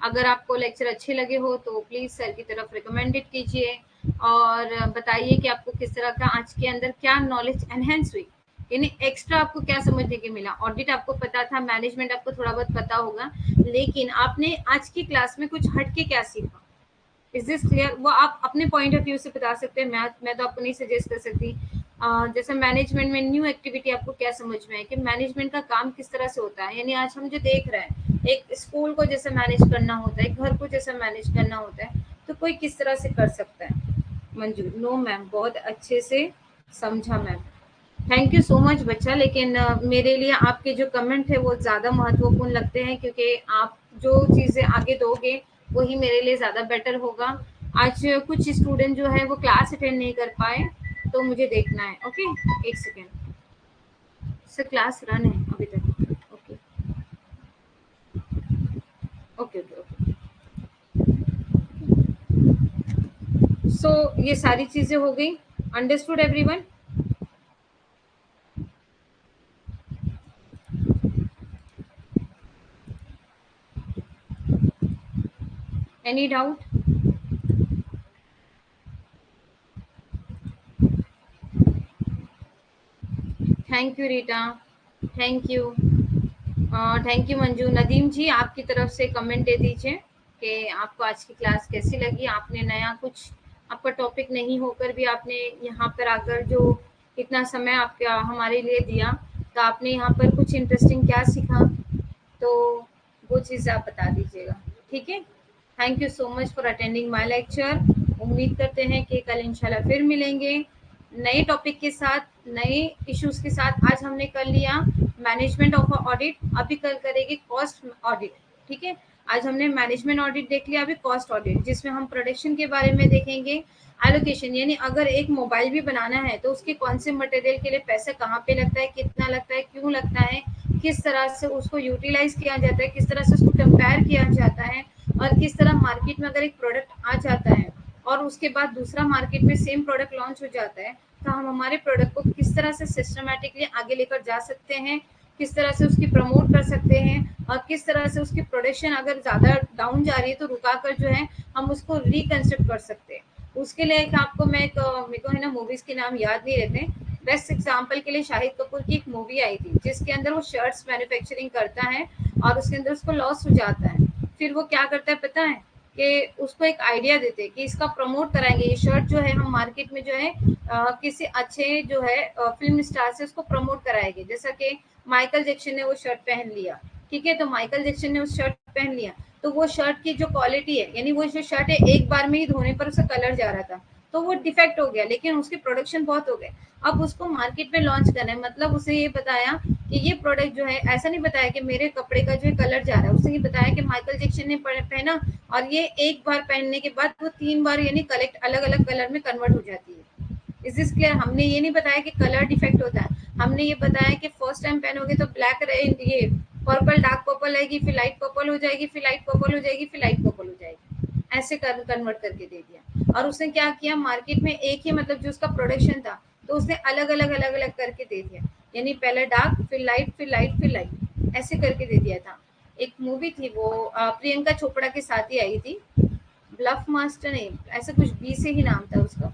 अगर आपको लेक्चर अच्छे लगे हो तो प्लीज सर की तरफ रिकमेंडेड कीजिए, और बताइए कि आपको किस तरह का आज के अंदर क्या नॉलेज एनहेंस हुई, यानी एक्स्ट्रा आपको क्या समझने के मिला। ऑडिट आपको पता था, मैनेजमेंट आपको थोड़ा बहुत पता होगा, लेकिन आपने आज की क्लास में कुछ हटके क्या सीखा। Is this clear? वो आप अपने पॉइंट ऑफ व्यू से बता सकते हैं, मैं तो आपको नहीं सजेस्ट कर सकती। जैसे मैनेजमेंट में न्यू एक्टिविटी आपको क्या समझ में है कि मैनेजमेंट का काम किस तरह से होता है, यानी आज हम जो देख रहे हैं एक स्कूल को जैसे मैनेज करना होता है, एक घर को जैसे मैनेज करना होता है, तो कोई किस तरह से कर सकता है। मंजू, नो मैम, बहुत अच्छे से समझा ma'am, thank you so much बच्चा। लेकिन मेरे लिए आपके जो कमेंट है वो ज़्यादा महत्वपूर्ण लगते हैं, क्योंकि आप जो चीज़ें आगे दोगे वही मेरे लिए ज़्यादा बेटर होगा। आज कुछ स्टूडेंट जो है वो क्लास अटेंड नहीं कर पाए, तो मुझे देखना है। ओके, एक सेकेंड सर, क्लास रन है अभी तक। Okay okay okay okay. So ये सारी चीज़ें हो गई, understood everyone? Any doubt? Thank you Rita, thank you, thank you Manju. Nadeem ji आपकी तरफ से कमेंट दे दीजिए कि आपको आज की क्लास कैसी लगी। आपने नया कुछ, आपका टॉपिक नहीं होकर भी आपने यहाँ पर आकर जो इतना समय आपका हमारे लिए दिया, तो आपने यहाँ पर कुछ इंटरेस्टिंग क्या सीखा, तो वो चीज़ आप बता दीजिएगा, ठीक है। Thank you so much for attending my lecture. उम्मीद करते हैं कि कल इंशाल्लाह फिर मिलेंगे नए टॉपिक के साथ, नए इश्यूज के साथ। आज हमने कर लिया मैनेजमेंट ऑफ ऑडिट, अभी कल करेंगे कॉस्ट ऑडिट, ठीक है। आज हमने मैनेजमेंट ऑडिट देख लिया, अभी कॉस्ट ऑडिट, जिसमें हम प्रोडक्शन के बारे में देखेंगे। एलोकेशन, यानी अगर एक मोबाइल भी बनाना है तो उसके कौन से मटेरियल के लिए पैसा कहाँ पे लगता है, कितना लगता है, क्यों लगता है, किस तरह से उसको यूटिलाइज किया जाता है, किस तरह से उसको कंपेयर किया जाता है, और किस तरह मार्केट में अगर एक प्रोडक्ट आ जाता है और उसके बाद दूसरा मार्केट में सेम प्रोडक्ट लॉन्च हो जाता है, तो हम हमारे प्रोडक्ट को किस तरह से सिस्टमैटिकली आगे लेकर जा सकते हैं, किस तरह से उसकी प्रमोट कर सकते हैं, और किस तरह से उसकी प्रोडक्शन अगर ज़्यादा डाउन जा रही है तो रुका कर जो है हम उसको रिकंस्ट्रक्ट कर सकते हैं। उसके लिए एक आपको मैं एक मेरे को है ना मूवीज़ के नाम याद नहीं रहते। बेस्ट एग्जाम्पल के लिए शाहिद कपूर की एक मूवी आई थी जिसके अंदर वो शर्ट्स मैन्युफैक्चरिंग करता है और उसके अंदर उसको लॉस हो जाता है। फिर वो क्या करता है पता है, कि उसको एक आइडिया देते हैं कि इसका प्रमोट कराएंगे, ये शर्ट जो है हम मार्केट में जो है किसी अच्छे जो है फिल्म स्टार से उसको प्रमोट कराएंगे। जैसा कि माइकल जैक्सन ने वो शर्ट पहन लिया, ठीक है, तो माइकल जैक्सन ने उस शर्ट पहन लिया, तो वो शर्ट की जो क्वालिटी है, यानी वो जो शर्ट है एक बार में ही धोने पर उसका कलर जा रहा था, तो वो डिफेक्ट हो गया, लेकिन उसकी प्रोडक्शन बहुत हो गए। अब उसको मार्केट में लॉन्च करना है, मतलब उसे ये बताया कि ये प्रोडक्ट जो है, ऐसा नहीं बताया कि मेरे कपड़े का जो है कलर जा रहा है, उसने ये बताया कि माइकल जैक्सन ने पहना और ये एक बार पहनने के बाद वो 3 बार यानी कलेक्ट अलग अलग कलर में कन्वर्ट हो जाती है। Is this clear? हमने ये नहीं बताया कि कलर डिफेक्ट होता है, हमने ये बताया कि फर्स्ट टाइम पहनोगे तो ब्लैक ये पर्पल डार्क पर्पल आएगी, फिर लाइट पर्पल हो जाएगी, फिर लाइट पर्पल हो जाएगी, फिर लाइट पर्पल हो जाएगी, ऐसे कन्वर्ट करके दे दिया। और उसने क्या किया, मार्केट में एक ही मतलब जो उसका प्रोडक्शन था, तो उसने अलग अलग करके दे दिया, यानी पहले डार्क फिर लाइट फिर लाइट फिर लाइट, ऐसे करके दे दिया था। एक मूवी थी वो प्रियंका चोपड़ा के साथ ही आई थी, ब्लफ मास्टर नहीं, ऐसा कुछ बी से ही नाम था उसका,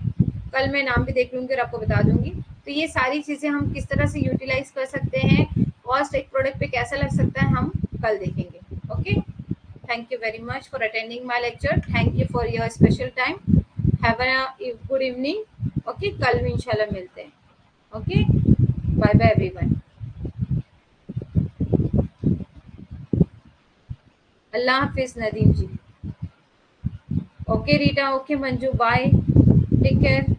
कल मैं नाम भी देख लूंगी और आपको बता दूंगी। तो ये सारी चीजें हम किस तरह से यूटिलाइज कर सकते हैं, कॉस्ट एक प्रोडक्ट पे कैसा लग सकता है, हम कल देखेंगे। Okay, thank you very much for attending my lecture, thank you for your special time, have a good evening. Okay, कल भी इंशाल्लाह मिलते हैं। ओके, बाय बाय एवरीवन, अल्लाह हाफिज Nadeem ji. Okay Rita, okay Manju, bye, take care.